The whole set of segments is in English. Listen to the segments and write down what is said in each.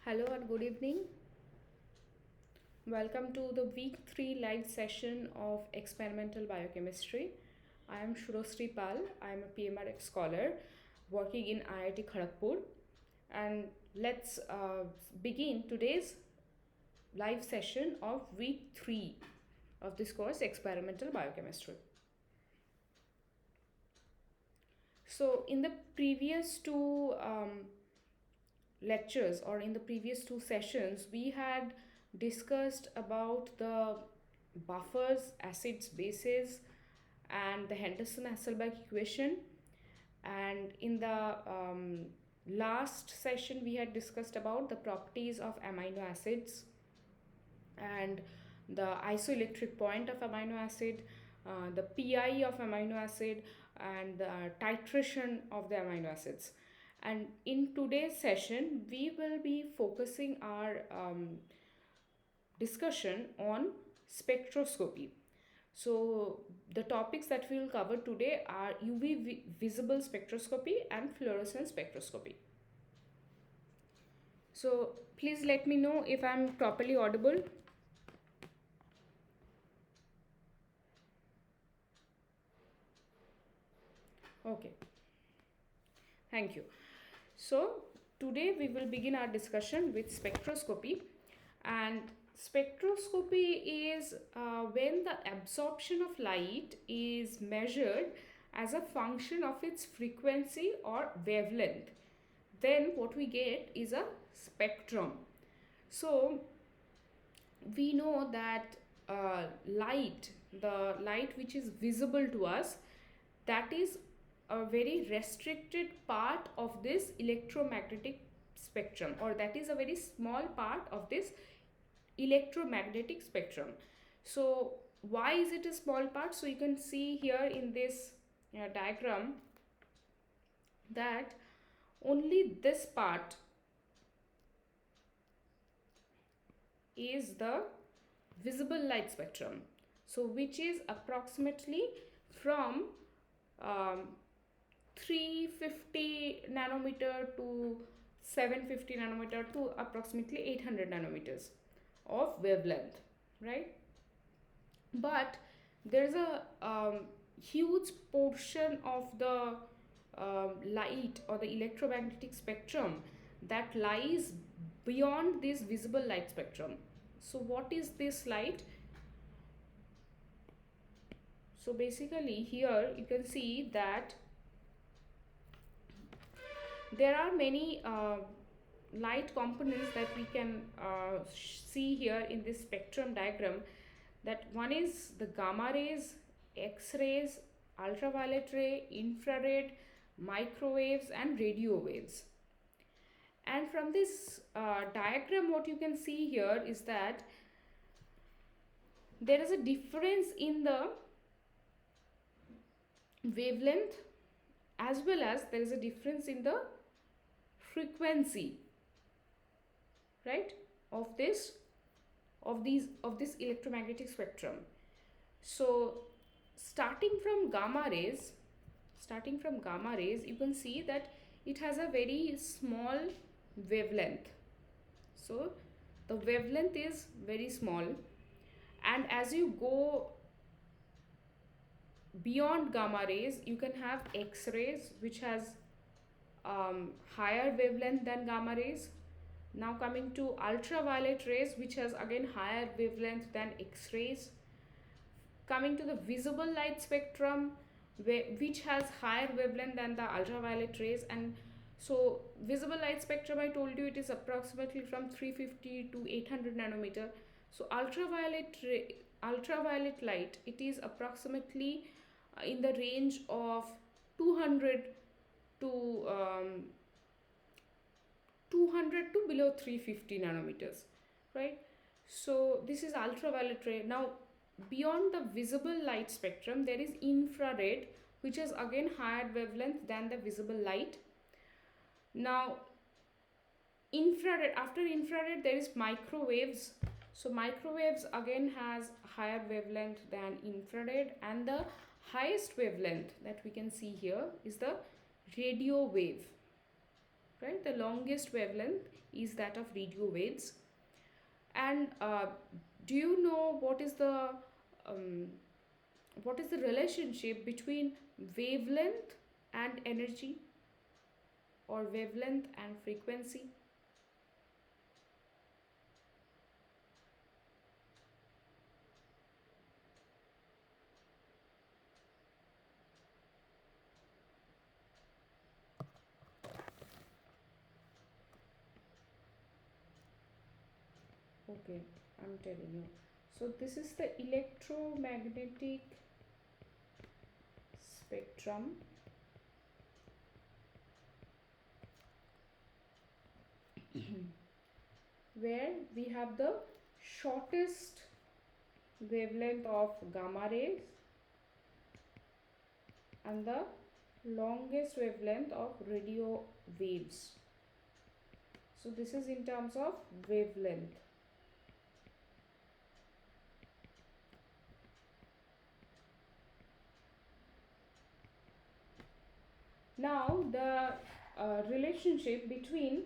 Hello and good evening. Welcome to the week 3 live session of experimental biochemistry. I am Surasree. I am a PMR scholar working in IIT Kharagpur, and let's begin today's live session of week 3 of this course experimental biochemistry. So in the previous two lectures, or in the previous two sessions, we had discussed about the buffers, acids, bases, and the Henderson-Hasselbalch equation. And in the last session we had discussed about the properties of amino acids and the isoelectric point of amino acid, the pi of amino acid, and the titration of the amino acids. And in today's session we will be focusing our discussion on spectroscopy. So the topics that we will cover today are UV visible spectroscopy and fluorescence spectroscopy. So please let me know if I am properly audible. Okay, thank you. So today we will begin our discussion with spectroscopy. And spectroscopy is when the absorption of light is measured as a function of its frequency or wavelength. Then what we get is a spectrum. So we know that the light which is visible to us, that is a very restricted part of this electromagnetic spectrum, or that is a very small part of this electromagnetic spectrum. So why is it a small part? So you can see here in this diagram that only this part is the visible light spectrum, so which is approximately from 350 nanometer to 750 nanometer to approximately 800 nanometers of wavelength, right? But there's a huge portion of the light or the electromagnetic spectrum that lies beyond this visible light spectrum. So what is this light? So basically here you can see that there are many light components that we can see here in this spectrum diagram. That one is the gamma rays, X-rays, ultraviolet ray, infrared, microwaves, and radio waves. And from this diagram what you can see here is that there is a difference in the wavelength, as well as there is a difference in the frequency, right, of this electromagnetic spectrum. So starting from gamma rays, you can see that it has a very small wavelength. So the wavelength is very small, and as you go beyond gamma rays you can have X-rays, which has higher wavelength than gamma rays. Now coming to ultraviolet rays, which has again higher wavelength than X-rays. Coming to the visible light spectrum, which has higher wavelength than the ultraviolet rays. And so visible light spectrum, I told you, it is approximately from 350 to 800 nanometer. So ultraviolet light, it is approximately in the range of 200 to below 350 nanometers, right? So this is ultraviolet ray. Now beyond the visible light spectrum there is infrared, which is again higher wavelength than the visible light. Now after infrared there is microwaves. So microwaves again has higher wavelength than infrared, and the highest wavelength that we can see here is the radio wave, right? The longest wavelength is that of radio waves. And do you know um, what is the relationship between wavelength and energy, or wavelength and frequency? Okay, I'm telling you. So this is the electromagnetic spectrum, where we have the shortest wavelength of gamma rays and the longest wavelength of radio waves. So this is in terms of wavelength. Now the relationship between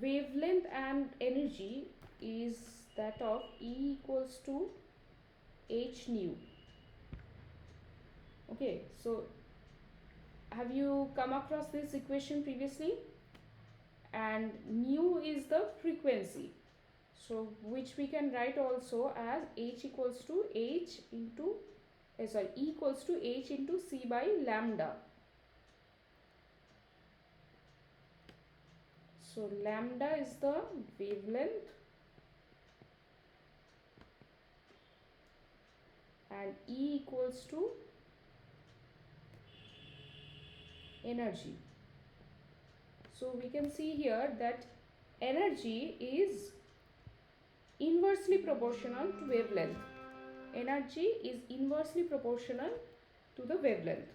wavelength and energy is that of E equals to h nu. Okay, so have you come across this equation previously? And nu is the frequency, so which we can write also as h equals to h into E equals to h into c by lambda. So lambda is the wavelength and E equals to energy. So we can see here that energy is inversely proportional to wavelength. Energy is inversely proportional to the wavelength,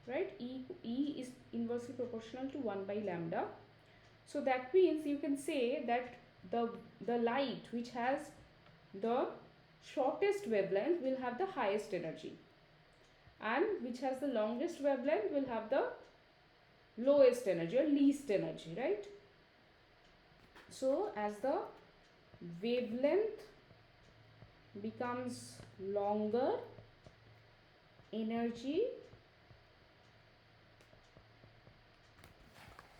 right? E is inversely proportional to 1 by lambda. So that means you can say that the light which has the shortest wavelength will have the highest energy, and which has the longest wavelength will have the lowest energy or least energy, right? So as the wavelength becomes longer, energy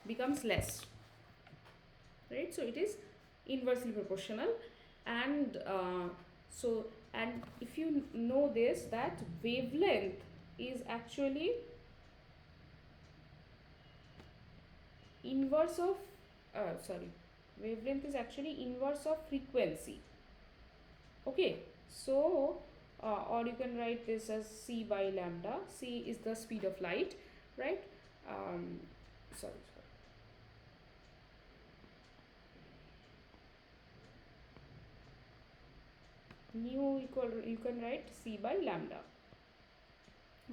becomes less, right? So it is inversely proportional. And and if you know this, that wavelength is actually inverse of wavelength is actually inverse of frequency. Okay, so or you can write this as c by lambda. C is the speed of light, right? Sorry. Nu equal, you can write c by lambda.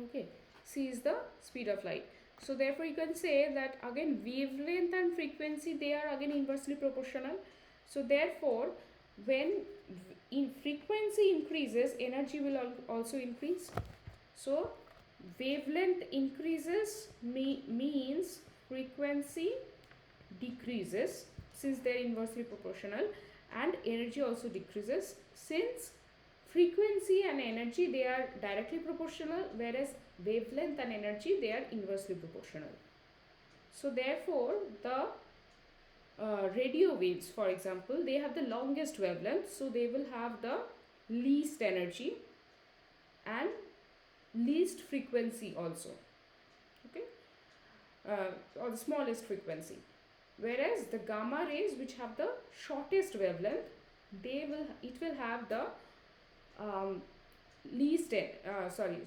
Okay, c is the speed of light. So therefore you can say that again wavelength and frequency, they are again inversely proportional. So therefore when in frequency increases, energy will also increase. So wavelength increases means frequency decreases, since they are inversely proportional, and energy also decreases, since frequency and energy, they are directly proportional, whereas wavelength and energy, they are inversely proportional. So therefore the radio waves, for example, they have the longest wavelength, so they will have the least energy and least frequency also, okay, or the smallest frequency. Whereas the gamma rays, which have the shortest wavelength, it will have the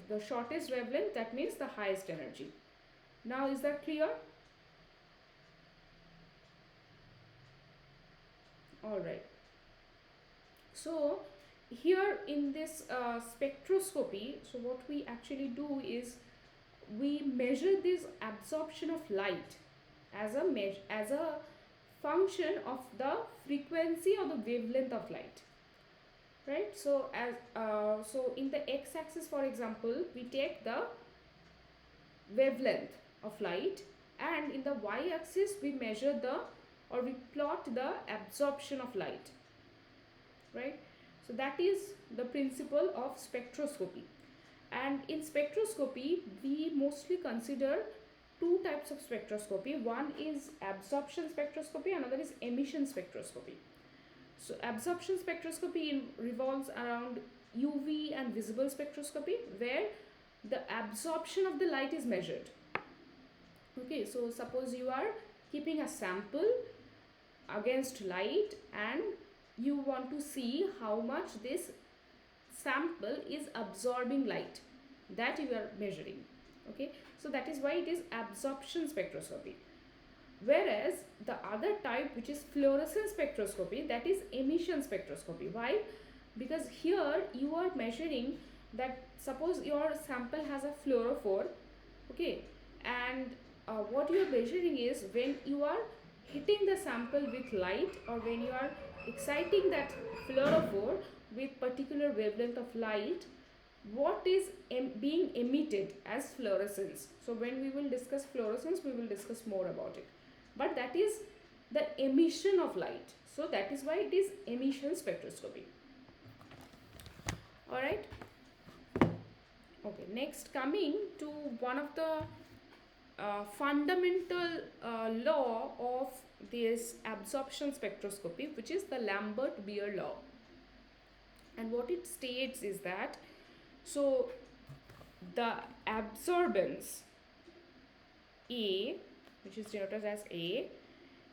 the shortest wavelength, that means the highest energy. Now is that clear? All right. So here in this spectroscopy, so what we actually do is we measure this absorption of light as a function of the frequency or the wavelength of light, right? So as so in the x-axis, for example, we take the wavelength of light, and in the y-axis we measure the, or we plot the absorption of light, right? So that is the principle of spectroscopy. And in spectroscopy we mostly consider two types of spectroscopy. One is absorption spectroscopy, another is emission spectroscopy. So absorption spectroscopy revolves around UV and visible spectroscopy, where the absorption of the light is measured. Okay, so suppose you are keeping a sample against light and you want to see how much this sample is absorbing light, that you are measuring. Okay, so that is why it is absorption spectroscopy. Whereas the other type, which is fluorescence spectroscopy, that is emission spectroscopy. Why? Because here you are measuring that, suppose your sample has a fluorophore, okay, and what you are measuring is when you are hitting the sample with light, or when you are exciting that fluorophore with particular wavelength of light, what is being emitted as fluorescence. So when we will discuss fluorescence, we will discuss more about it, but that is the emission of light. So that is why it is emission spectroscopy. All right. Okay, next coming to one of the fundamental law of this absorption spectroscopy, which is the Lambert Beer law. And what it states is that, so the absorbance A, which is denoted as A,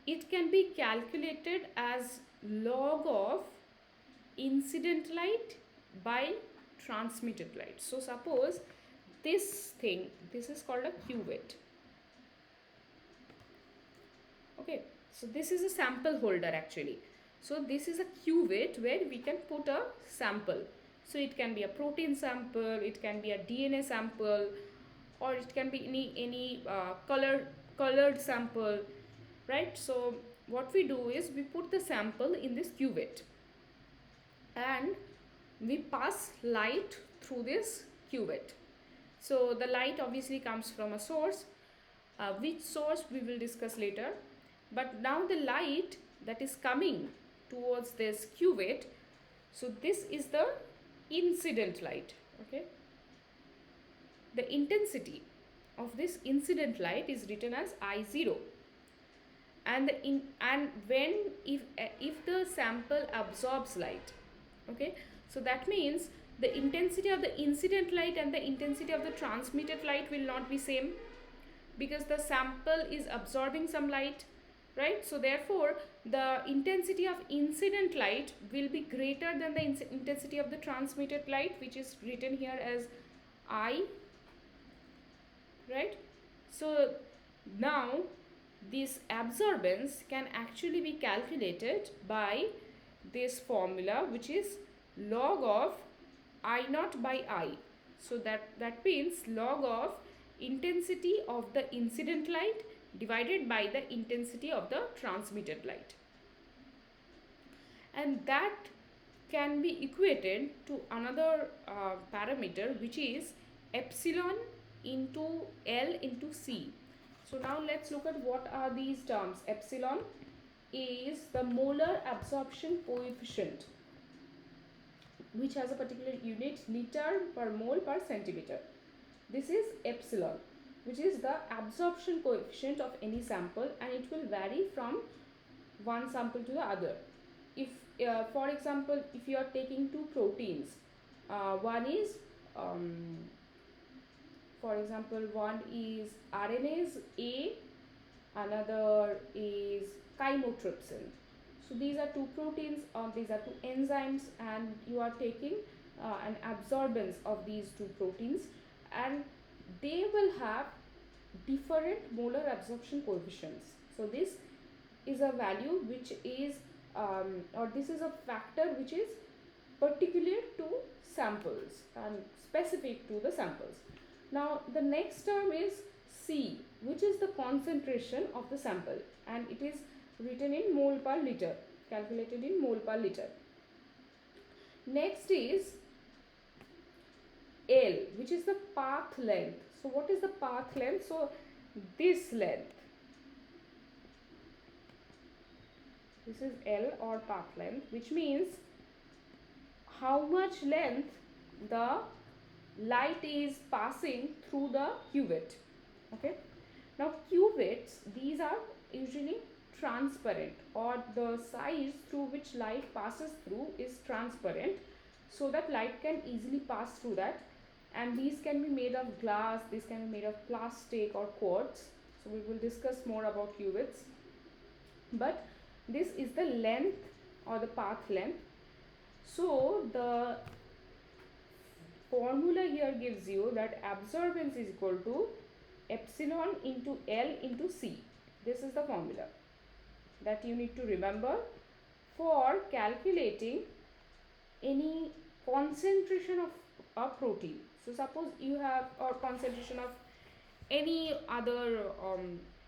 it can be calculated as log of incident light by transmitted light. So suppose this thing, this is called a cuvette. Okay, so this is a sample holder actually. So this is a cuvette where we can put a sample. So it can be a protein sample, it can be a DNA sample, or it can be any colored sample, right? So what we do is we put the sample in this cuvette and we pass light through this cuvette. So the light obviously comes from a source, which source we will discuss later. But now the light that is coming towards this cuvette, so this is the incident light. Okay, the intensity of this incident light is written as I0, and if the sample absorbs light, okay, so that means the intensity of the incident light and the intensity of the transmitted light will not be same, because the sample is absorbing some light, right? So therefore the intensity of incident light will be greater than the intensity of the transmitted light, which is written here as I, right? So now this absorbance can actually be calculated by this formula, which is log of I naught by I. So that means log of intensity of the incident light divided by the intensity of the transmitted light. And that can be equated to another parameter, which is epsilon into L into C. So now let's look at what are these terms. Epsilon is the molar absorption coefficient, which has a particular unit, liter per mole per centimeter. This is epsilon, which is the absorption coefficient of any sample, and it will vary from one sample to the other. If for example, if you are taking two proteins, one is for example, one is RNase A, another is chymotrypsin. So these are two proteins, these are two enzymes, and you are taking an absorbance of these two proteins, and they will have different molar absorption coefficients. So this is a value which is or this is a factor which is particular to samples and specific to the samples. Now the next term is C, which is the concentration of the sample, and it is written in mole per liter, calculated in mole per liter. Next is L, which is the path length. So what is the path length? So this length. This is L or path length, which means how much length the light is passing through the cuvette. Okay. Now cuvettes, these are usually transparent, or the size through which light passes through is transparent, so that light can easily pass through that. And these can be made of glass, these can be made of plastic or quartz. So we will discuss more about cuvettes. But this is the length or the path length. So the formula here gives you that absorbance is equal to epsilon into L into C. This is the formula that you need to remember for calculating any concentration of a protein. So suppose you have a concentration of any other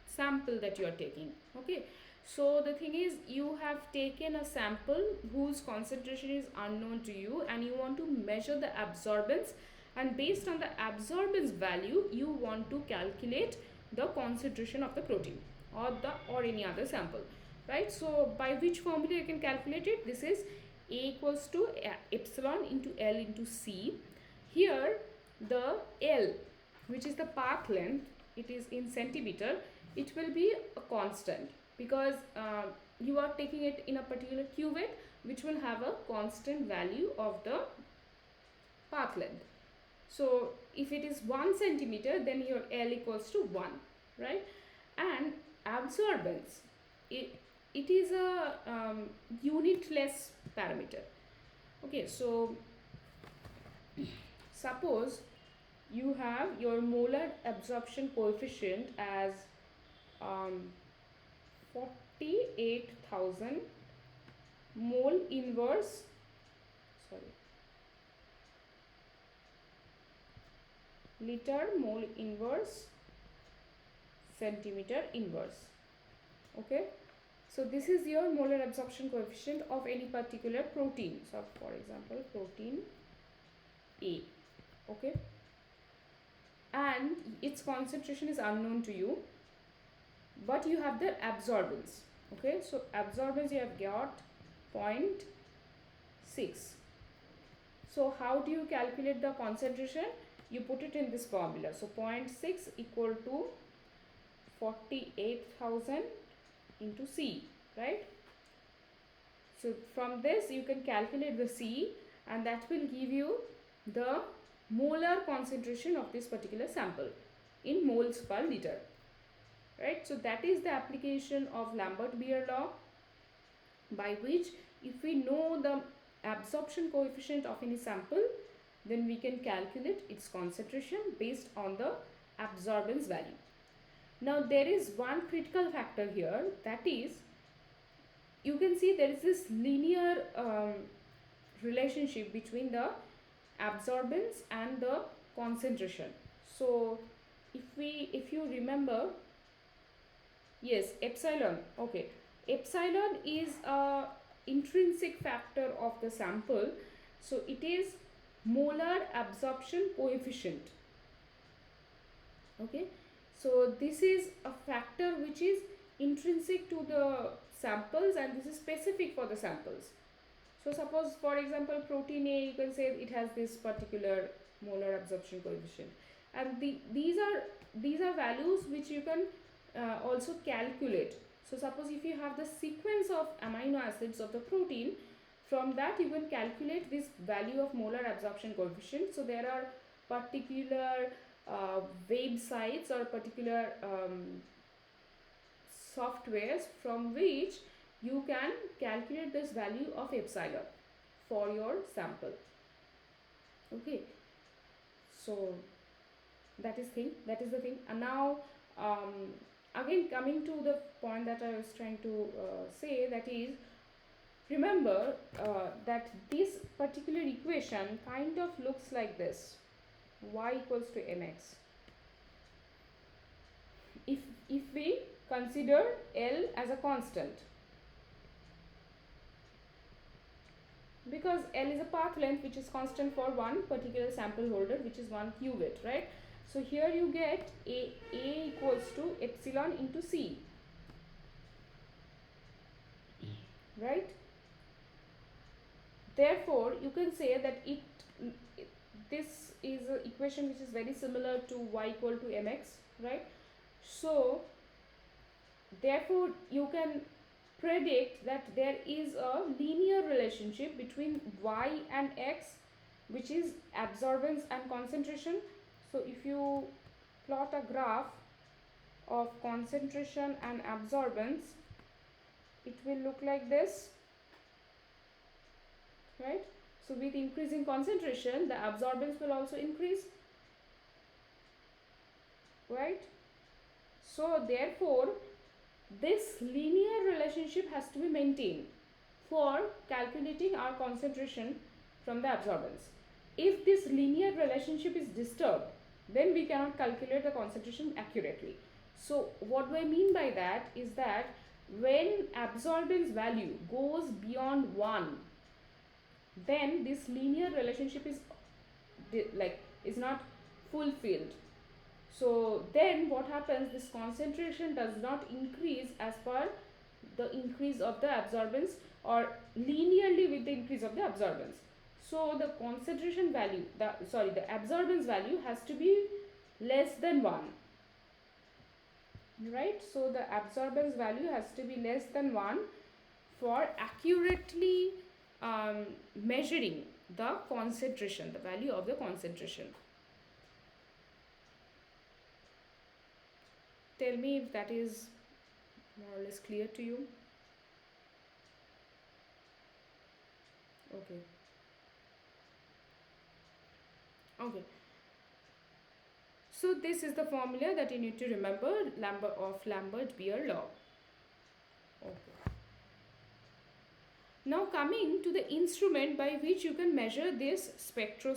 sample that you are taking. Okay, so the thing is, you have taken a sample whose concentration is unknown to you, and you want to measure the absorbance, and based on the absorbance value you want to calculate the concentration of the protein or any other sample, right? So by which formula you can calculate it? This is A equals to epsilon into L into C. Here the L, which is the path length, it is in centimeter, it will be a constant, because you are taking it in a particular cuvette which will have a constant value of the path length. So if it is 1 centimeter, then your L equals to 1, right? And absorbance, it is a unitless parameter. Okay, so suppose you have your molar absorption coefficient as 48,000 mole inverse, liter mole inverse centimeter inverse. Okay, so this is your molar absorption coefficient of any particular protein. So for example, protein A. Okay, and its concentration is unknown to you, but you have the absorbance. Okay, so absorbance you have got 0.6. So how do you calculate the concentration? You put it in this formula. So 0.6 equal to 48,000 into C, right? So from this you can calculate the C, and that will give you the molar concentration of this particular sample in moles per liter, right? So that is the application of Lambert Beer law, by which if we know the absorption coefficient of any sample, then we can calculate its concentration based on the absorbance value. Now there is one critical factor here, that is, you can see there is this linear relationship between the absorbance and the concentration. So if you remember, yes, epsilon. Okay, epsilon is a intrinsic factor of the sample, so it is molar absorption coefficient. Okay, so this is a factor which is intrinsic to the samples, and this is specific for the samples. So suppose, for example, protein A, you can say it has this particular molar absorption coefficient, and these are values which you can also calculate. So suppose if you have the sequence of amino acids of the protein, from that you can calculate this value of molar absorption coefficient. So there are particular websites or particular softwares from which you can calculate this value of epsilon for your sample. Okay, so that is the thing. And now again, coming to the point that I was trying to say, that is, remember that this particular equation kind of looks like this: y equals to mx. If we consider L as a constant, because L is a path length which is constant for one particular sample holder, which is one cuvette, right? So here you get A equals to epsilon into C, right? Therefore, you can say that this is an equation which is very similar to y equal to mx, right? So, therefore, you can predict that there is a linear relationship between y and x, which is absorbance and concentration. So, if you plot a graph of concentration and absorbance, it will look like this, right? So with increasing concentration, the absorbance will also increase, right? So therefore, this linear relationship has to be maintained for calculating our concentration from the absorbance. If this linear relationship is disturbed, then we cannot calculate the concentration accurately. So what do I mean by that is that when absorbance value goes beyond 1, then this linear relationship is not fulfilled. So then what happens, this concentration does not increase as per the increase of the absorbance or linearly with the increase of the absorbance. So the concentration value, the absorbance value has to be less than 1, right? So the absorbance value has to be less than 1 for accurately measuring the concentration, the value of the concentration. Tell me if that is more or less clear to you. Okay. Okay. So this is the formula that you need to remember, Lambert Beer law. Okay. Now coming to the instrument by which you can measure this spectrum,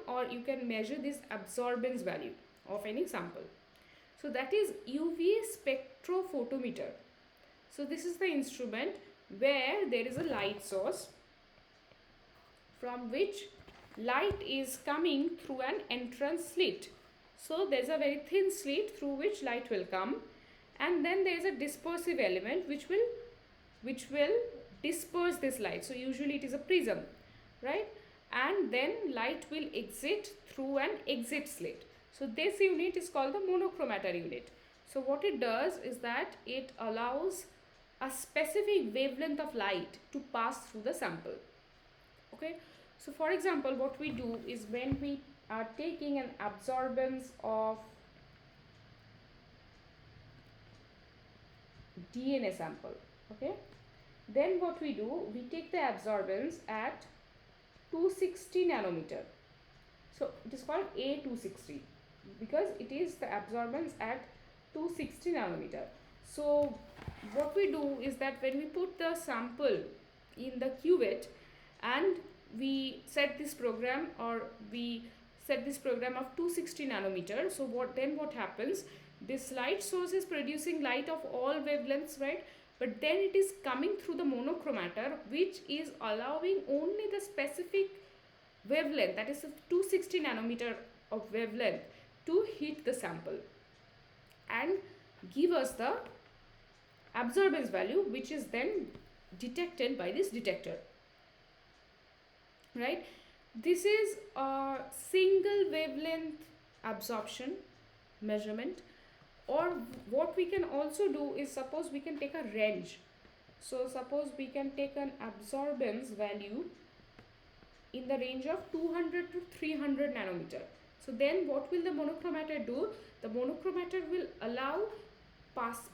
or you can measure this absorbance value of any sample. So that is UV spectrophotometer. So this is the instrument where there is a light source from which light is coming through an entrance slit. So there is a very thin slit through which light will come, and then there is a dispersive element which will disperse this light. So usually it is a prism, right? And then light will exit through an exit slit. So this unit is called the monochromator unit. So what it does is that it allows a specific wavelength of light to pass through the sample. Okay. So for example, what we do is when we are taking an absorbance of DNA sample, okay, then what we do, we take the absorbance at 260 nanometer. So it is called A260 because it is the absorbance at 260 nanometer. So what we do is that when we put the sample in the cuvette and we set this program of 260 nanometer, so what happens, this light source is producing light of all wavelengths, right? But then it is coming through the monochromator, which is allowing only the specific wavelength, that is 260 nanometer of wavelength, to hit the sample and give us the absorbance value, which is then detected by this detector, right? This is a single wavelength absorption measurement. Or what we can also do is, suppose we can take a range. So suppose we can take an absorbance value in the range of 200 to 300 nanometer. So then what will the monochromator do? The monochromator will allow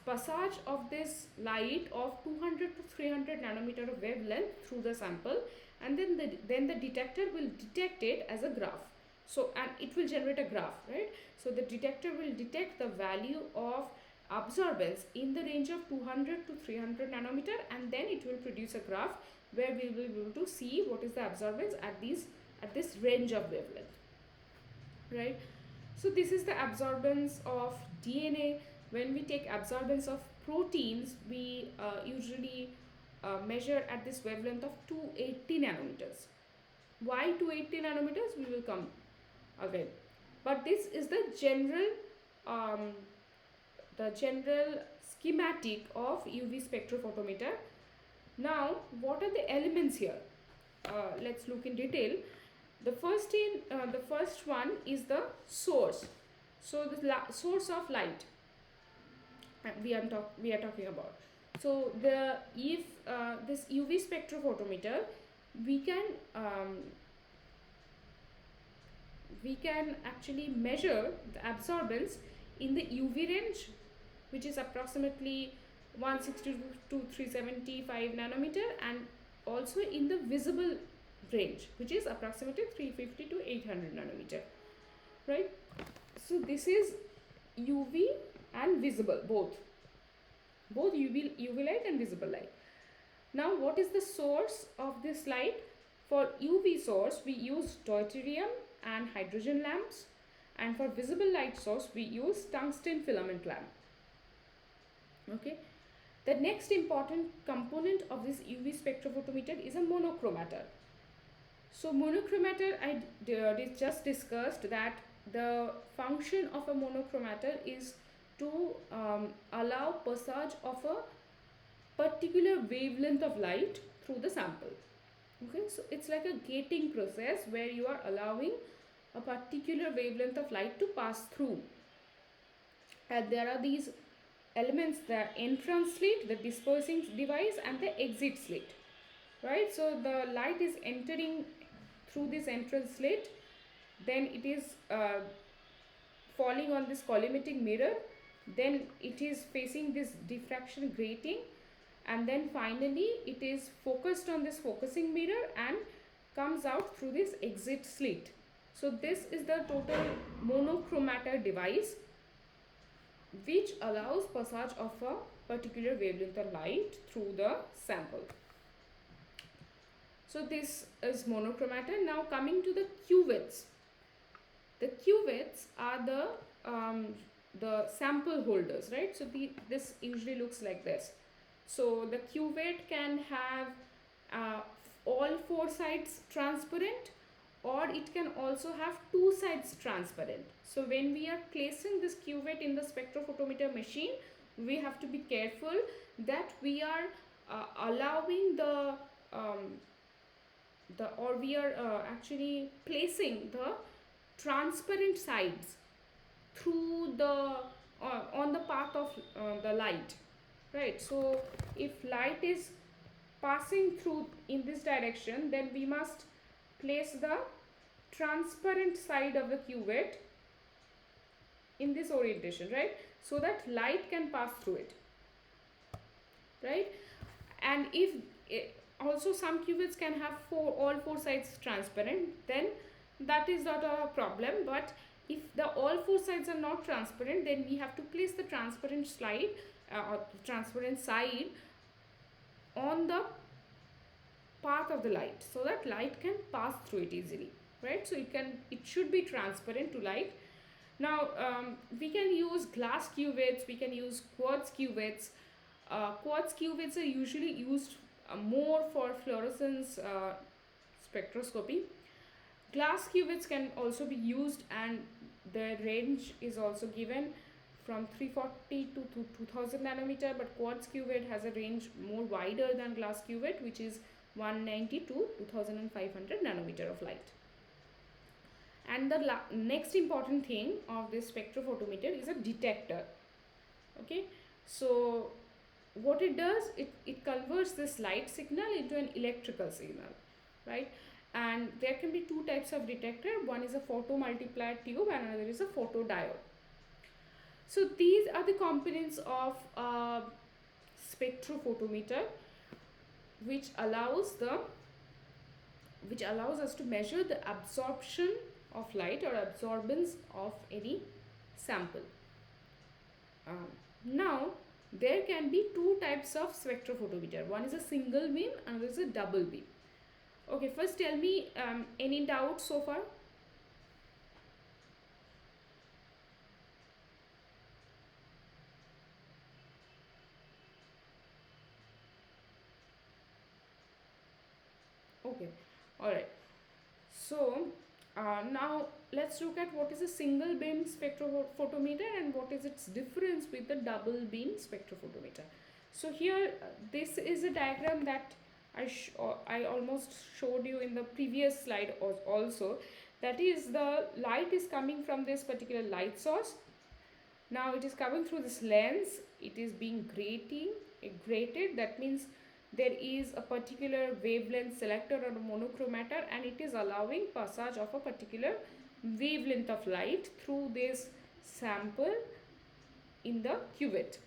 passage of this light of 200 to 300 nanometer of wavelength through the sample, and then the detector will detect it as a graph. So, and it will generate a graph, right? So the detector will detect the value of absorbance in the range of 200 to 300 nanometer, and then it will produce a graph where we will be able to see what is the absorbance at this range of wavelength, right? So this is the absorbance of DNA. When we take absorbance of proteins, we usually measure at this wavelength of 280 nanometers. Why 280 nanometers? We will come again. But this is um, the general schematic of UV spectrophotometer. Now, what are the elements here? Let's look in detail. The first one is the source. So the source of light we are talking about. So the if this UV spectrophotometer, we can um, we can actually measure the absorbance in the UV range, which is approximately 160 to 375 nanometer, and also in the visible range, which is approximately 350 to 800 nanometer, right? So this is UV and visible, both UV light and visible light. Now, what is the source of this light? For UV source, we use deuterium and hydrogen lamps, and for visible light source, we use tungsten filament lamp. Okay. The next important component of this UV spectrophotometer is a monochromator. So monochromator, I just discussed that the function of a monochromator is to allow passage of a particular wavelength of light through the sample. Okay, so it's like a gating process where you are allowing a particular wavelength of light to pass through. And there are these elements, the entrance slit, the dispersing device, and the exit slit, right? So the light is entering through this entrance slit, then it is falling on this collimating mirror, then it is facing this diffraction grating, and then finally it is focused on this focusing mirror and comes out through this exit slit. So this is the total monochromator device, which allows passage of a particular wavelength of light through the sample. So this is monochromator. Now coming to the cuvettes. The cuvettes are the sample holders, right? So this usually looks like this. So the cuvette can have all four sides transparent, or it can also have two sides transparent. So when we are placing this cuvette in the spectrophotometer machine, we have to be careful that we are allowing we are actually placing the transparent sides through the on the path of the light, right? So if light is passing through in this direction, then we must place the transparent side of the cuvette in this orientation, right? So that light can pass through it, right? And if also some cuvettes can have all four sides transparent, then that is not a problem. But if all four sides are not transparent, then we have to place the transparent slide or transparent side on the path of the light, so that light can pass through it easily, right? So it should be transparent to light. Now we can use glass cuvettes, we can use quartz cuvettes. Quartz cuvettes are usually used more for fluorescence spectroscopy. Glass cuvettes can also be used, and the range is also given from 340 to 2000 nanometer, but quartz cuvette has a range more wider than glass cuvette, which is 190 to 2500 nanometer of light. And the next important thing of this spectrophotometer is a detector. Okay, so what it does, it converts this light signal into an electrical signal, right? And there can be two types of detector. One is a photomultiplier tube and another is a photodiode. So these are the components of a spectrophotometer, which allows us to measure the absorption of light or absorbance of any sample. Now there can be two types of spectrophotometer. One is a single beam, another is a double beam. Okay, first tell me any doubts so far? Okay, all right. So Now let's look at what is a single beam spectrophotometer and what is its difference with the double beam spectrophotometer. So here this is a diagram that I almost showed you in the previous slide also. That is, the light is coming from this particular light source. Now it is coming through this lens, it is being grated, that means there is a particular wavelength selector or a monochromator, and it is allowing passage of a particular wavelength of light through this sample in the cuvette,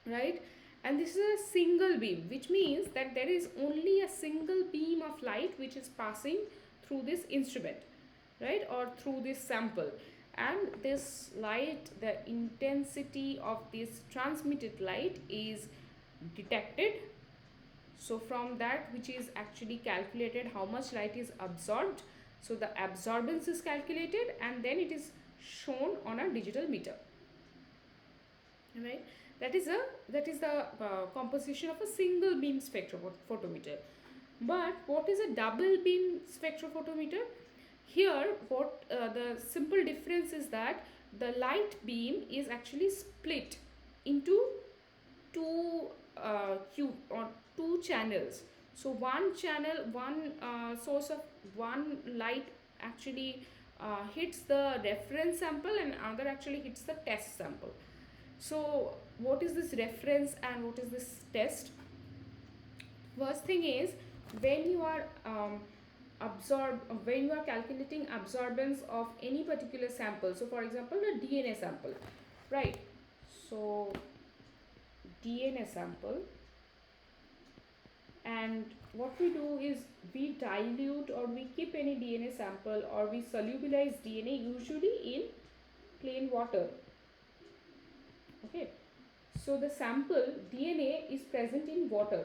right? And this is a single beam, which means that there is only a single beam of light which is passing through this instrument, right, or through this sample. And this light, the intensity of this transmitted light is detected. So from that, which is actually calculated, how much light is absorbed, so the absorbance is calculated and then it is shown on a digital meter, right? That is the composition of a single beam spectrophotometer. But what is a double beam spectrophotometer? Here what the simple difference is that the light beam is actually split into two two channels. So one channel, one source of one light actually hits the reference sample and another actually hits the test sample. So what is this reference and what is this test? First thing is, when you are when you are calculating absorbance of any particular sample, so for example the DNA sample, right? So DNA sample, and what we do is we dilute or we keep any DNA sample or we solubilize DNA usually in plain water. Okay, so the sample DNA is present in water,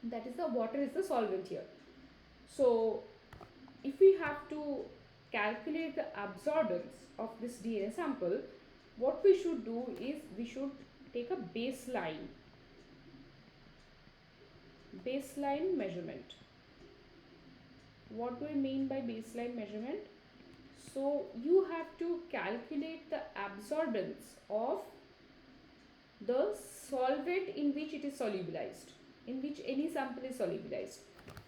that is, the water is the solvent here. So if we have to calculate the absorbance of this DNA sample, what we should do is we should take a baseline measurement. What do I mean by baseline measurement? So you have to calculate the absorbance of the solvent in which it is solubilized, in which any sample is solubilized.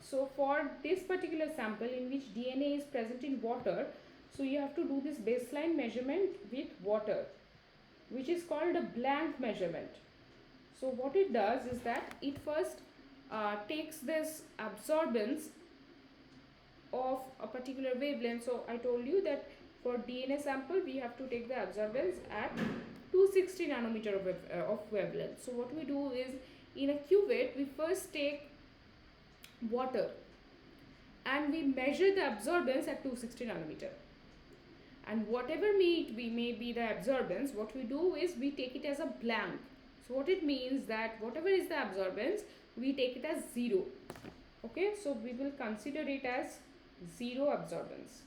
So for this particular sample in which DNA is present in water, so you have to do this baseline measurement with water, which is called a blank measurement. So what it does is that it first takes this absorbance of a particular wavelength. So I told you that for DNA sample we have to take the absorbance at 260 nanometer of wavelength. So what we do is, in a cuvette we first take water and we measure the absorbance at 260 nanometer, and whatever may be the absorbance, what we do is we take it as a blank. So what it means that whatever is the absorbance, we take it as 0. Okay, so we will consider it as 0 absorbance.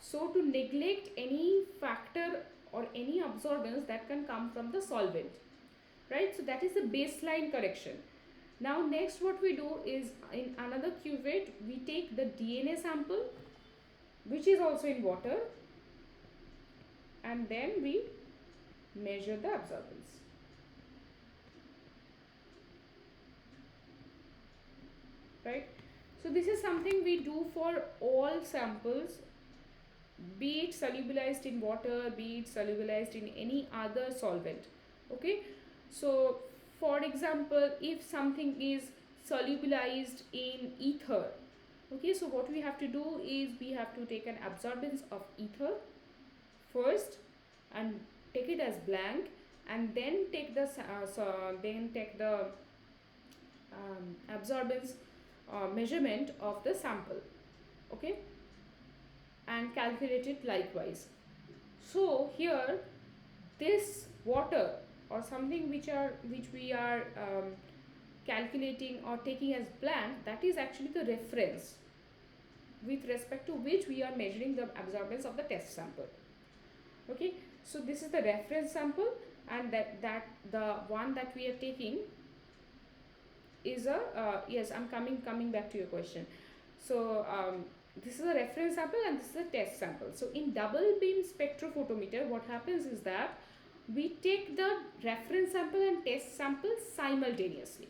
So to neglect any factor or any absorbance that can come from the solvent, right? So that is the baseline correction. Now next what we do is, in another cuvette we take the DNA sample which is also in water, and then we measure the absorbance. Right? So this is something we do for all samples, be it solubilized in water, be it solubilized in any other solvent. Okay, so for example, if something is solubilized in ether, okay, so what we have to do is we have to take an absorbance of ether first and take it as blank, and then take the absorbance measurement of the sample, okay, and calculate it likewise. So here this water or something which we are calculating or taking as blank, that is actually the reference with respect to which we are measuring the absorbance of the test sample. Okay, so this is the reference sample, and that the one that we are taking is a yes, I'm coming back to your question. So this is a reference sample and this is a test sample. So in double beam spectrophotometer, what happens is that we take the reference sample and test sample simultaneously.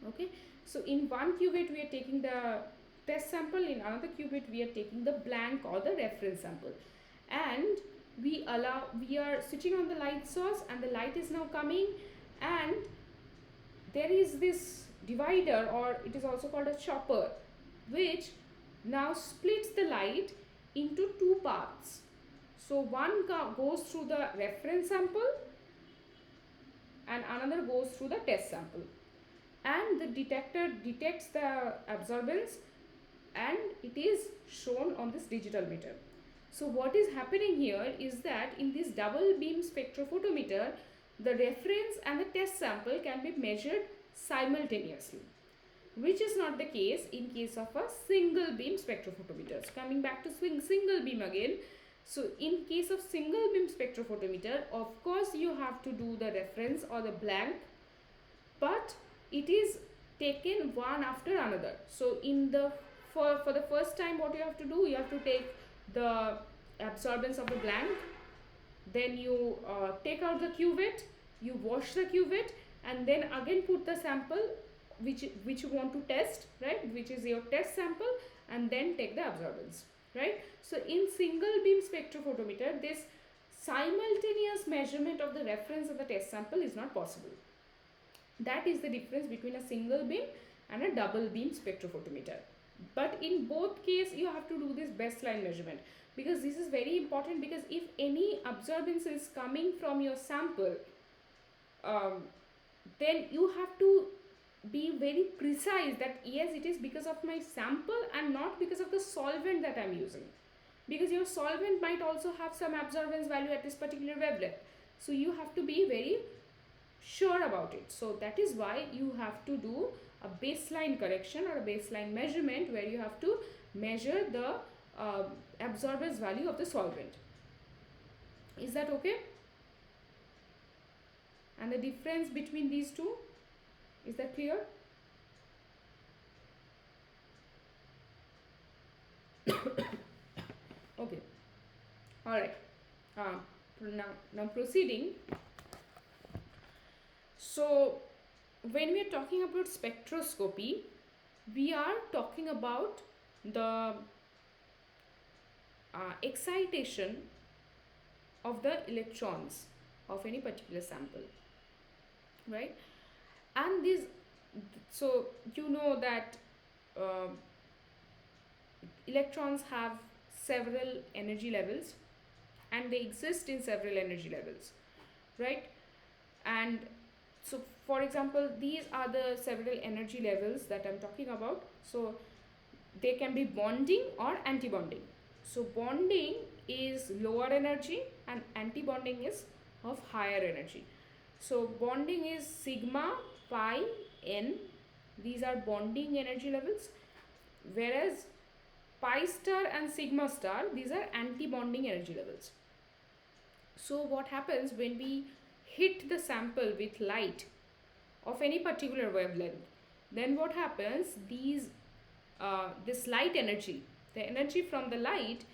Okay, so in one cuvette we are taking the test sample, in another cuvette we are taking the blank or the reference sample, and we are switching on the light source and the light is now coming, and there is this divider, or it is also called a chopper, which now splits the light into two paths. So one goes through the reference sample and another goes through the test sample, and the detector detects the absorbance and it is shown on this digital meter. So what is happening here is that in this double beam spectrophotometer, the reference and the test sample can be measured simultaneously, which is not the case in case of a single beam spectrophotometer. So coming back to single beam again. So in case of single beam spectrophotometer, of course you have to do the reference or the blank, but it is taken one after another. So in the for the first time, what you have to do, you have to take the absorbance of the blank, then you take out the cuvette, you wash the cuvette, and then again put the sample which you want to test, right, which is your test sample, and then take the absorbance, right. So in single beam spectrophotometer, this simultaneous measurement of the reference and the test sample is not possible. That is the difference between a single beam and a double beam spectrophotometer. But in both cases, you have to do this baseline measurement, because this is very important, because if any absorbance is coming from your sample, then you have to be very precise that yes, it is because of my sample and not because of the solvent that I'm using, because your solvent might also have some absorbance value at this particular wavelength. So you have to be very sure about it. So that is why you have to do a baseline correction or a baseline measurement, where you have to measure the absorbance value of the solvent. Is that okay? And the difference between these two, is that clear? Okay, all right. Now proceeding. So when we are talking about spectroscopy, we are talking about the excitation of the electrons of any particular sample, right? And this, so you know that electrons have several energy levels, and they exist in several energy levels, right? And so for example, these are the several energy levels that I'm talking about. So they can be bonding or anti-bonding. So bonding is lower energy and anti-bonding is of higher energy. So bonding is sigma, pi, n. These are bonding energy levels, whereas pi star and sigma star, these are anti-bonding energy levels. So what happens when we hit the sample with light of any particular wavelength, then what happens, this light energy, the energy from the light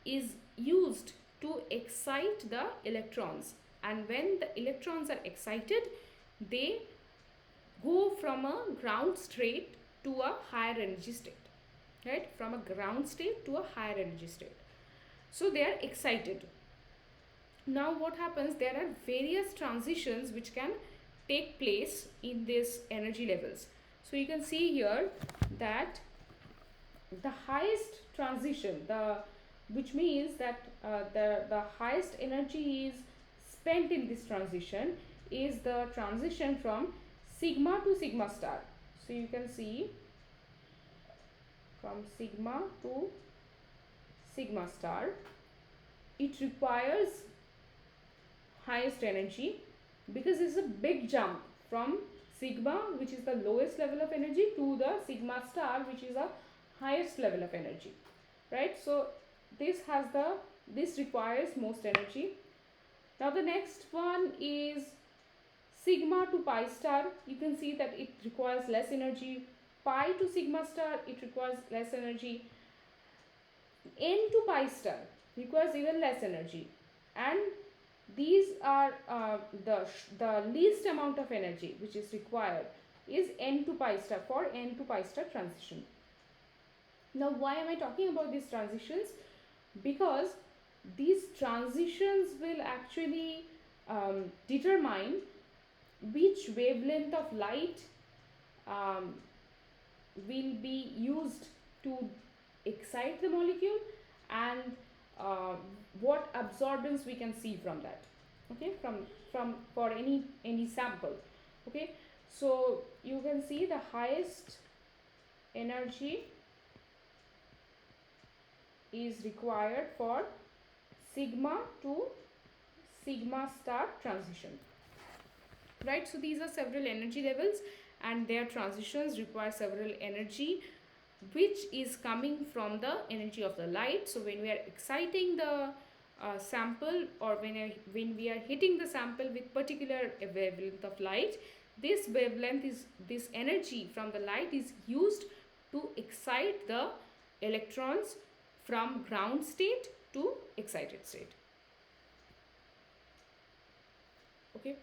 is used to excite the electrons, and when the electrons are excited, they go from a ground state to a higher energy state, right, from a ground state to a higher energy state. So they are excited. Now what happens, there are various transitions which can take place in these energy levels. So you can see here that the highest transition, which means that the highest energy is spent in this transition, is the transition from sigma to sigma star. So you can see from sigma to sigma star, it requires highest energy, because it's a big jump from sigma, which is the lowest level of energy, to the sigma star, which is a highest level of energy, right? So this requires most energy. Now the next one is sigma to pi star, you can see that it requires less energy. Pi to sigma star, it requires less energy. N to pi star requires even less energy. And these are the least amount of energy which is required is N to pi star, for N to pi star transition. Now, why am I talking about these transitions? Because these transitions will actually determine which wavelength of light will be used to excite the molecule, and what absorbance we can see from that, okay, from for any sample. Okay, so you can see the highest energy is required for sigma to sigma star transition, right? So these are several energy levels, and their transitions require several energy, which is coming from the energy of the light. So when we are exciting the sample, or when we are hitting the sample with particular wavelength of light, this wavelength is, this energy from the light is used to excite the electrons from ground state to excited state. Okay,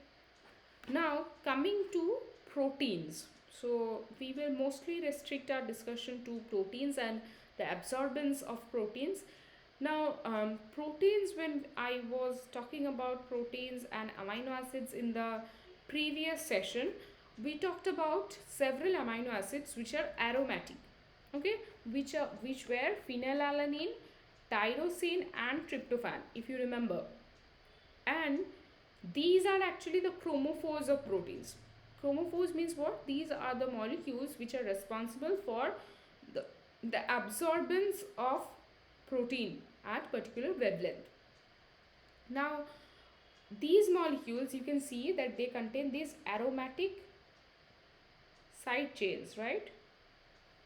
now coming to proteins. So we will mostly restrict our discussion to proteins and the absorbance of proteins. Now, proteins, when I was talking about proteins and amino acids in the previous session, we talked about several amino acids which are aromatic, okay, which were phenylalanine, tyrosine and tryptophan, if you remember. And these are actually the chromophores of proteins. Chromophores means what? These are the molecules which are responsible for the absorbance of protein at particular wavelength. Now, these molecules, you can see that they contain these aromatic side chains, right?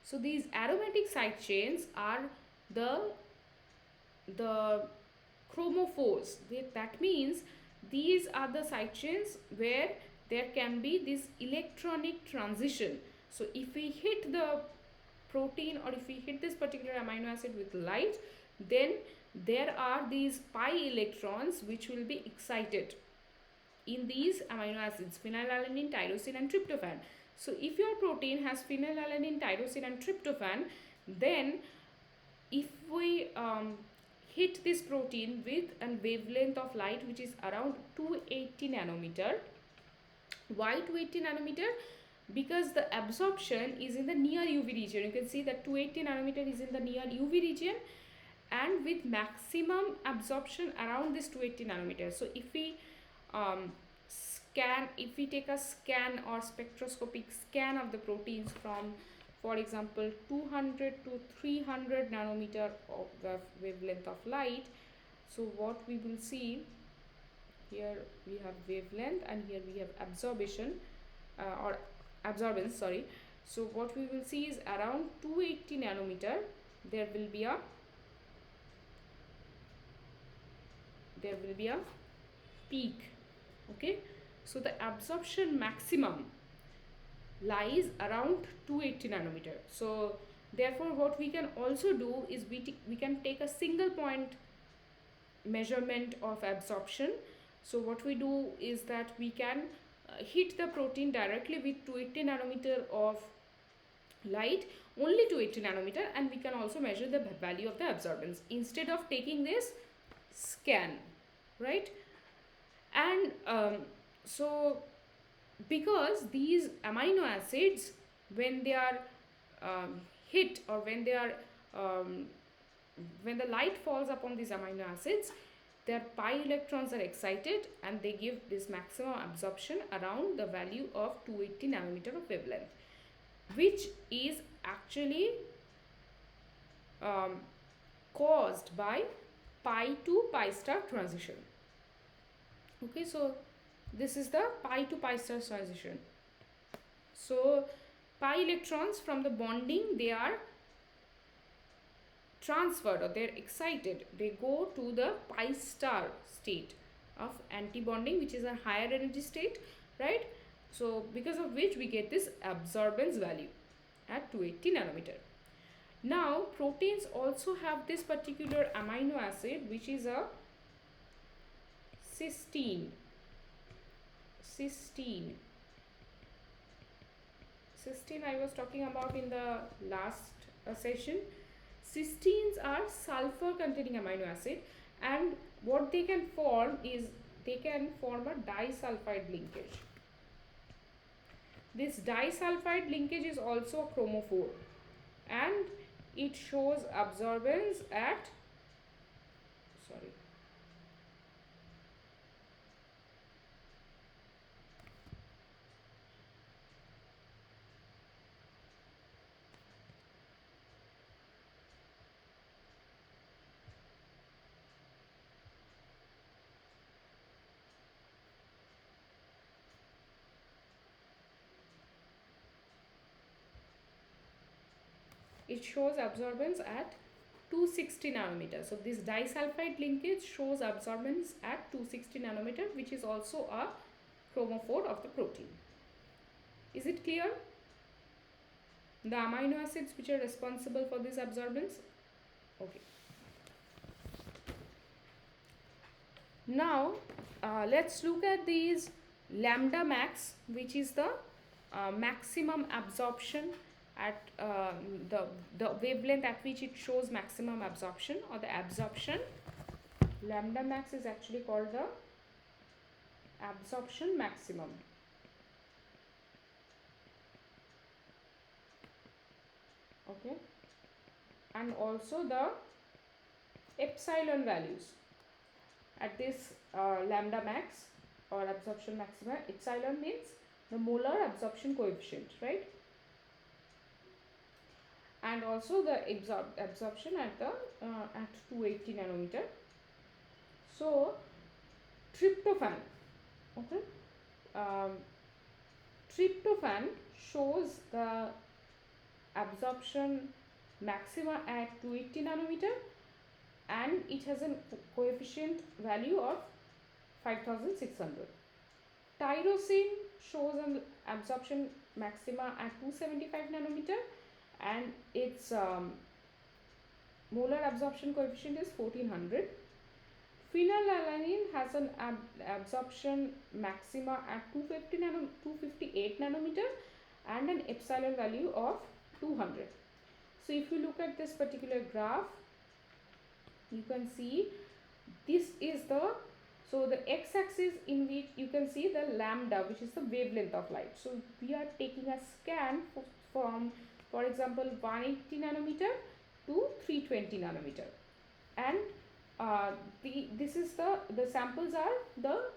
So these aromatic side chains are the chromophores. That means these are the side chains where there can be this electronic transition. So if we hit the protein, or if we hit this particular amino acid with light, then there are these pi electrons which will be excited in these amino acids, phenylalanine, tyrosine and tryptophan. So if your protein has phenylalanine, tyrosine and tryptophan, then if we hit this protein with a wavelength of light which is around 280 nanometer. Why 280 nanometer? Because the absorption is in the near UV region. You can see that 280 nanometer is in the near UV region, and with maximum absorption around this 280 nanometer. So if we take a scan or spectroscopic scan of the proteins from, for example, 200 to 300 nanometer of the wavelength of light, so what we will see, here we have wavelength and here we have absorption or absorbance, sorry. So what we will see is around 280 nanometer there will be a peak. Okay, so the absorption maximum lies around 280 nanometer. So therefore what we can also do is we can take a single point measurement of absorption. So what we do is that we can hit the protein directly with 280 nanometer of light, only 280 nanometer, and we can also measure the value of the absorbance instead of taking this scan, right? And so because these amino acids, when they are hit, or when they are when the light falls upon these amino acids, their pi electrons are excited and they give this maximum absorption around the value of 280 nanometer of wavelength, which is actually caused by pi to pi star transition. Okay, so this is the pi to pi star transition. So pi electrons from the bonding, they are transferred, or they're excited, they go to the pi star state of antibonding, which is a higher energy state, right? So because of which we get this absorbance value at 280 nanometer. Now proteins also have this particular amino acid which is a cysteine. Cysteine I was talking about in the last session. Cysteines are sulfur containing amino acid, and what they can form is they can form a disulfide linkage. This disulfide linkage is also a chromophore, and it shows absorbance at, sorry, it shows absorbance at 260 nanometer. So this disulfide linkage shows absorbance at 260 nanometer, which is also a chromophore of the protein. Is it clear? The amino acids which are responsible for this absorbance. Okay. Now let's look at these lambda max, which is the maximum absorption at the wavelength at which it shows maximum absorption, or the absorption. Lambda max is actually called the absorption maximum. Okay, and also the epsilon values at this lambda max or absorption maxima. Epsilon means the molar absorption coefficient, right? And also the absorption at the at 280 nanometer. So tryptophan, okay, tryptophan shows the absorption maxima at 280 nanometer, and it has a coefficient value of 5600. Tyrosine shows an absorption maxima at 275 nanometer, and its molar absorption coefficient is 1400. Phenylalanine has an absorption maxima at 258 nanometer and an epsilon value of 200. So if you look at this particular graph, you can see this is the, so the x-axis in which you can see the lambda, which is the wavelength of light. So we are taking a scan from, for example, 180 nanometer to 320 nanometer, and this is the samples are the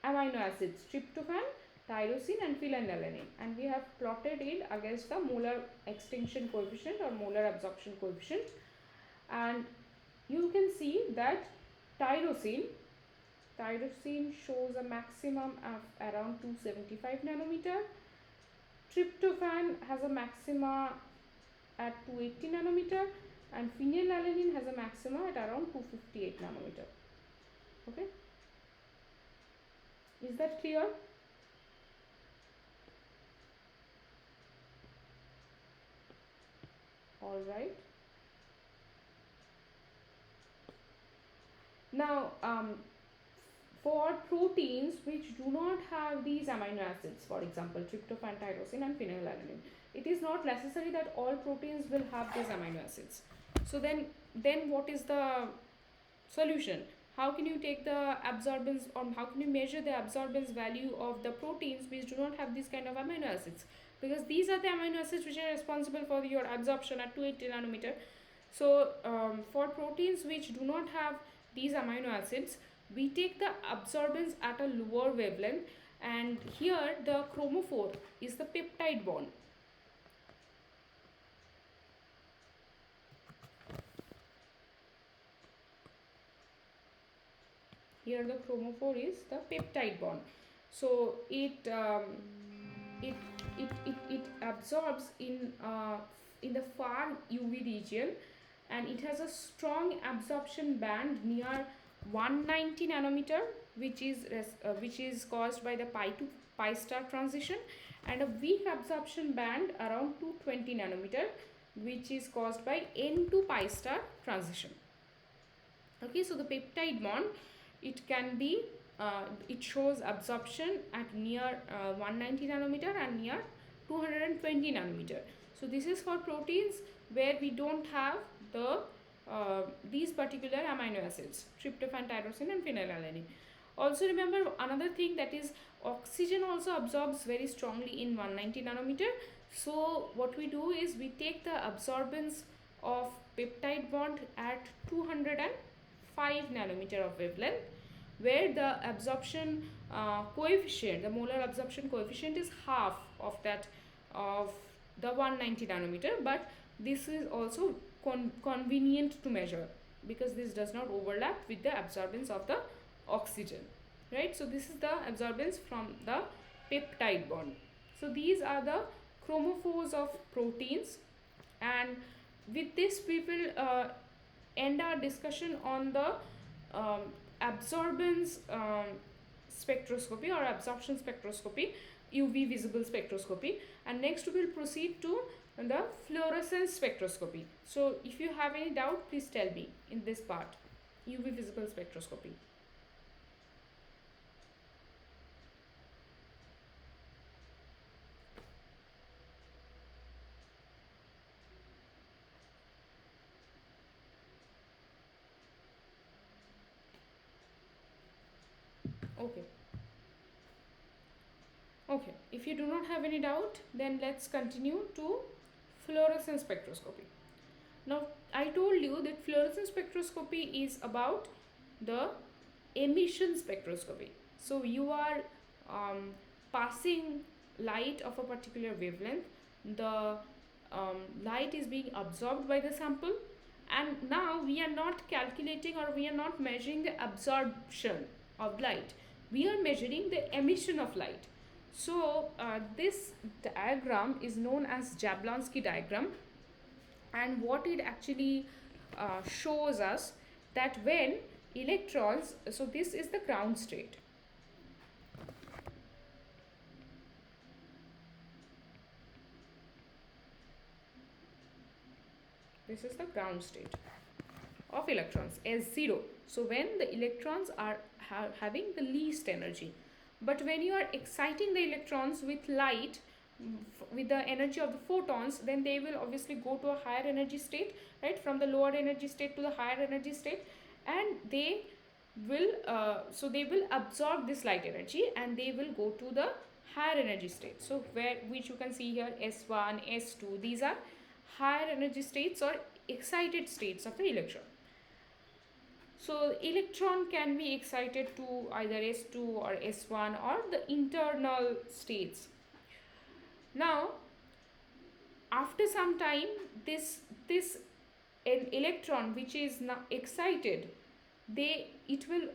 amino acids tryptophan, tyrosine and phenylalanine, and we have plotted it against the molar extinction coefficient or molar absorption coefficient, and you can see that tyrosine shows a maximum of around 275 nanometer. Tryptophan has a maxima at 280 nanometer, and phenylalanine has a maxima at around 258 nanometer. Okay, is that clear? All right. Now for proteins which do not have these amino acids, for example tryptophan, tyrosine and phenylalanine, it is not necessary that all proteins will have these amino acids. So then what is the solution? How can you take the absorbance, or how can you measure the absorbance value of the proteins which do not have these kind of amino acids? Because these are the amino acids which are responsible for your absorption at 280 nanometer. So for proteins which do not have these amino acids, we take the absorbance at a lower wavelength, and here the chromophore is the peptide bond. Here the chromophore is the peptide bond. So it absorbs in the far UV region, and it has a strong absorption band near 190 nanometer, which is caused by the pi pi star transition, and a weak absorption band around 220 nanometer, which is caused by N to pi star transition. Okay, so the peptide bond, it can be it shows absorption at near 190 nanometer and near 220 nanometer. So this is for proteins where we don't have the these particular amino acids, tryptophan, tyrosine and phenylalanine. Also remember another thing, that is oxygen also absorbs very strongly in 190 nanometer. So what we do is we take the absorbance of peptide bond at 205 nanometer of wavelength, where the absorption coefficient, the molar absorption coefficient is half of that of the 190 nanometer, but this is also convenient to measure because this does not overlap with the absorbance of the oxygen, right? So this is the absorbance from the peptide bond. So these are the chromophores of proteins, and with this we will end our discussion on the absorbance spectroscopy or absorption spectroscopy, UV visible spectroscopy, and next we will proceed to the fluorescence spectroscopy. So if you have any doubt, please tell me in this part, UV visible spectroscopy. Okay. Okay, if you do not have any doubt, then let's continue to fluorescence spectroscopy. Now, I told you that fluorescence spectroscopy is about the emission spectroscopy. So, you are passing light of a particular wavelength, the light is being absorbed by the sample, and now we are not calculating or we are not measuring the absorption of light, we are measuring the emission of light. So this diagram is known as Jablonski diagram, and what it actually shows us that when electrons, so this is the ground state. This is the ground state of electrons, S0. So when the electrons are having the least energy. But when you are exciting the electrons with light, with the energy of the photons, then they will obviously go to a higher energy state, right? From the lower energy state to the higher energy state, and they will they will absorb this light energy and they will go to the higher energy state. So which you can see here, S1, S2, these are higher energy states or excited states of the electron. So electron can be excited to either S2 or S1 or the internal states. Now, after some time, this an electron which is now excited, it will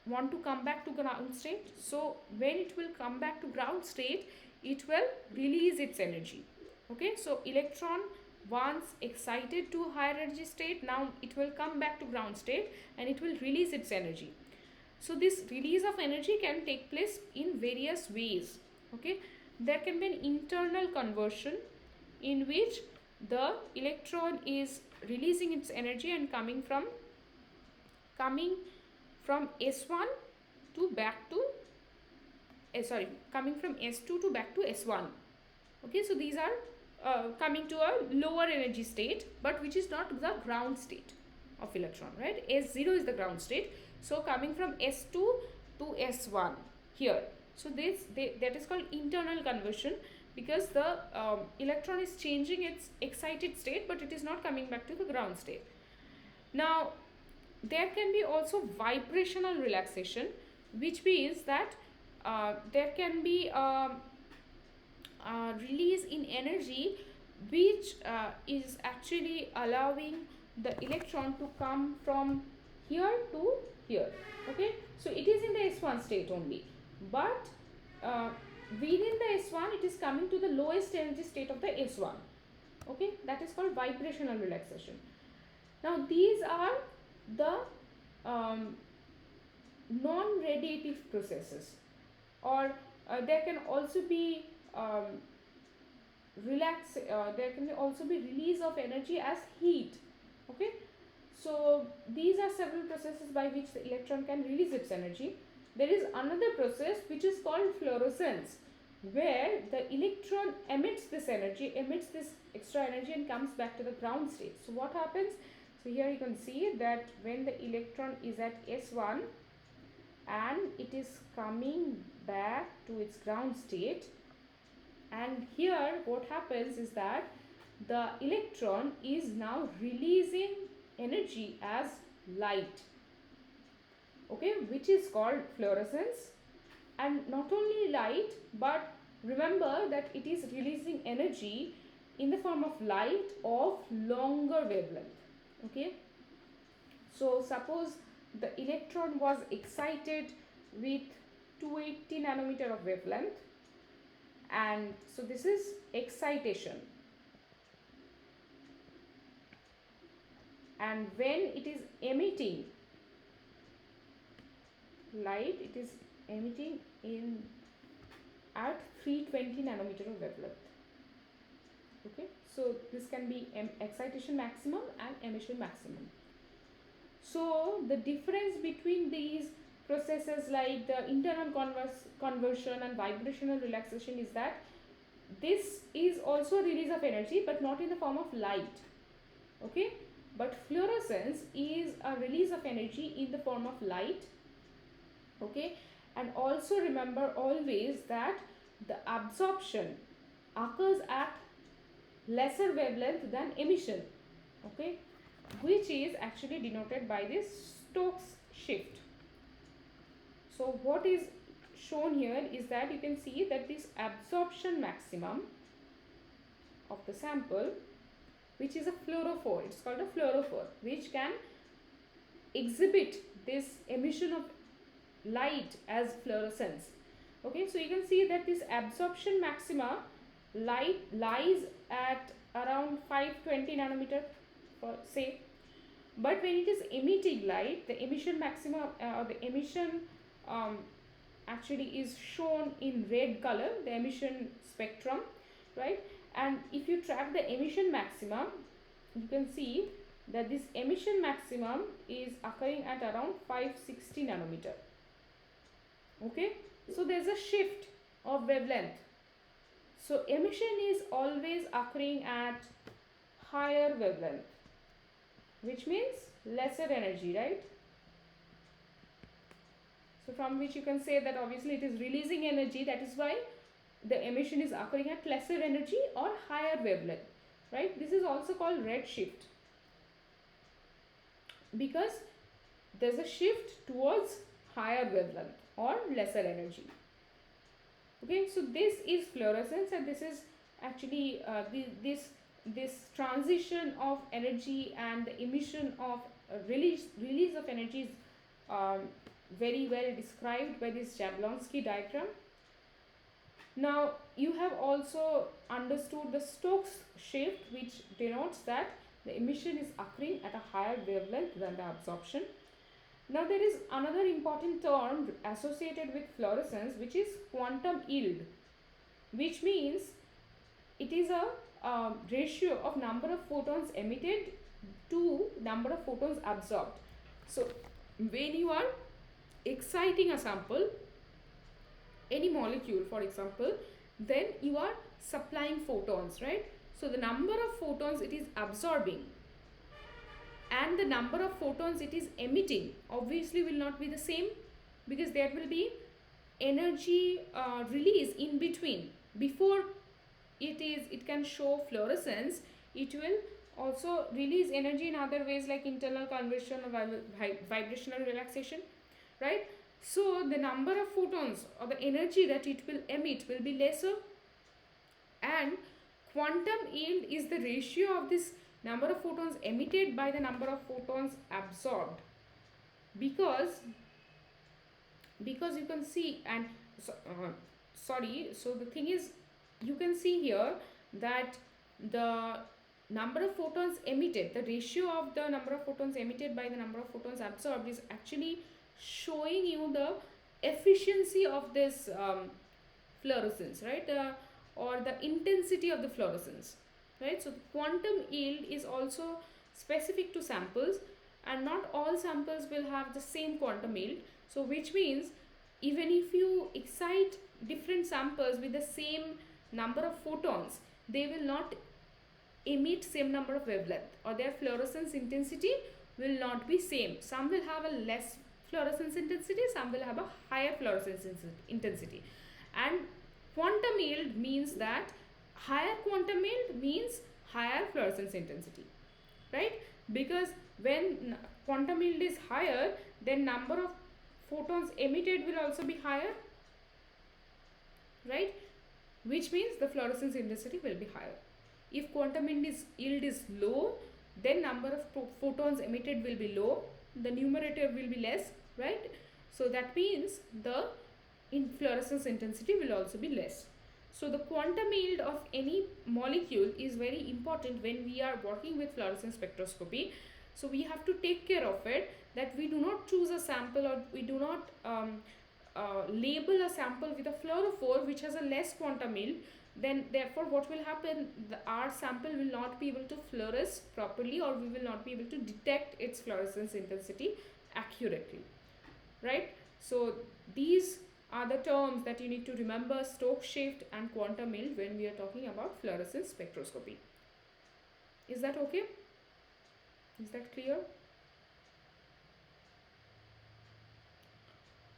want to come back to ground state. So when it will come back to ground state, it will release its energy. Okay, so electron, once excited to higher energy state, now it will come back to ground state and it will release its energy. So this release of energy can take place in various ways. Okay, there can be an internal conversion in which the electron is releasing its energy and coming from S1 to back to coming from S2 to back to S1. Okay, so these are coming to a lower energy state, but which is not the ground state of electron, right? S0 is the ground state. So coming from S2 to S1 here. So that is called internal conversion, because the electron is changing its excited state, but it is not coming back to the ground state. Now, there can be also vibrational relaxation, which means that there can be release in energy which is actually allowing the electron to come from here to here. Okay, so it is in the S1 state only, but within the S1 it is coming to the lowest energy state of the S1. Okay, that is called vibrational relaxation. Now these are the non-radiative processes, or There can also be there can also be release of energy as heat. Okay, so these are several processes by which the electron can release its energy. There is another process which is called fluorescence, where the electron emits this energy, emits this extra energy and comes back to the ground state. So what happens? So here you can see that when the electron is at S1 and it is coming back to its ground state, and here what happens is that the electron is now releasing energy as light, okay, which is called fluorescence. And not only light, but remember that it is releasing energy in the form of light of longer wavelength. Okay, so suppose the electron was excited with 280 nanometer of wavelength, and so this is excitation, and when it is emitting light, it is emitting in at 320 nanometer of wavelength. Okay, so this can be excitation maximum and emission maximum. So the difference between these processes like the internal conversion and vibrational relaxation is that this is also a release of energy, but not in the form of light. Okay, but fluorescence is a release of energy in the form of light. Okay, and also remember always that the absorption occurs at lesser wavelength than emission. Okay, which is actually denoted by this Stokes shift. So what is shown here is that you can see that this absorption maximum of the sample, which is a fluorophore, it's called a fluorophore, which can exhibit this emission of light as fluorescence. Okay, so you can see that this absorption maxima light lies at around 520 nanometer for say, but when it is emitting light, the emission maxima or the emission actually is shown in red color, the emission spectrum, right? And if you track the emission maximum, you can see that this emission maximum is occurring at around 560 nanometer. Okay, so there's a shift of wavelength. So emission is always occurring at higher wavelength, which means lesser energy, right? So from which you can say that obviously it is releasing energy, that is why the emission is occurring at lesser energy or higher wavelength, right? This is also called red shift, because there's a shift towards higher wavelength or lesser energy. Okay, so this is fluorescence, and this is actually this transition of energy and the emission of release of energy is very well described by this Jablonski diagram. Now you have also understood the Stokes shift, which denotes that the emission is occurring at a higher wavelength than the absorption. Now there is another important term associated with fluorescence, which is quantum yield, which means it is a ratio of number of photons emitted to number of photons absorbed. So when you are exciting a sample, any molecule for example, then you are supplying photons, right? So the number of photons it is absorbing and the number of photons it is emitting obviously will not be the same, because there will be energy release in between. Before it can show fluorescence, it will also release energy in other ways like internal conversion or vibrational relaxation, right? So the number of photons or the energy that it will emit will be lesser, and quantum yield is the ratio of this number of photons emitted by the number of photons absorbed, because you can see, and so the thing is, you can see here that the number of photons emitted, the ratio of the number of photons emitted by the number of photons absorbed is actually showing you the efficiency of this fluorescence, right? Or the intensity of the fluorescence, right? So quantum yield is also specific to samples, and not all samples will have the same quantum yield. So which means even if you excite different samples with the same number of photons, they will not emit same number of wavelength, or their fluorescence intensity will not be same. Some will have a less fluorescence intensity, some will have a higher fluorescence intensity. And quantum yield means that higher quantum yield means higher fluorescence intensity, right? Because when quantum yield is higher, then number of photons emitted will also be higher, right? Which means the fluorescence intensity will be higher. If quantum yield is low, then number of photons emitted will be low, the numerator will be less, right? So that means the fluorescence intensity will also be less. So the quantum yield of any molecule is very important when we are working with fluorescence spectroscopy. So we have to take care of it, that we do not choose a sample, or we do not label a sample with a fluorophore which has a less quantum yield. Then therefore what will happen, our sample will not be able to fluoresce properly, or we will not be able to detect its fluorescence intensity accurately, right? So these are the terms that you need to remember: Stokes shift and quantum yield, when we are talking about fluorescence spectroscopy. Is that okay? Is that clear?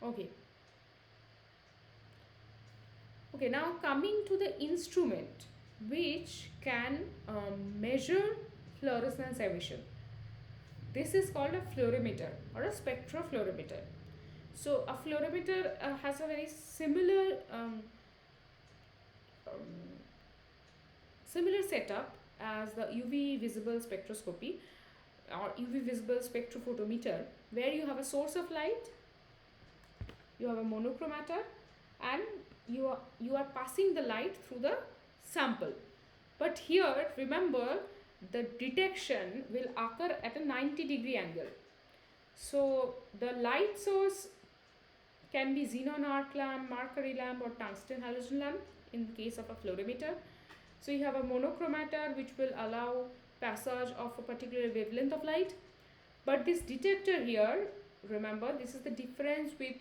Okay. Okay, now coming to the instrument which can measure fluorescence emission. This is called a fluorimeter or a spectrophotometer. So a fluorimeter has a very similar setup as the UV visible spectroscopy or UV visible spectrophotometer, where you have a source of light, you have a monochromator, and you are passing the light through the sample. But here, remember, the detection will occur at a 90-degree angle. So the light source can be xenon arc lamp, mercury lamp, or tungsten halogen lamp in case of a fluorimeter. So you have a monochromator which will allow passage of a particular wavelength of light. But this detector here, remember, this is the difference with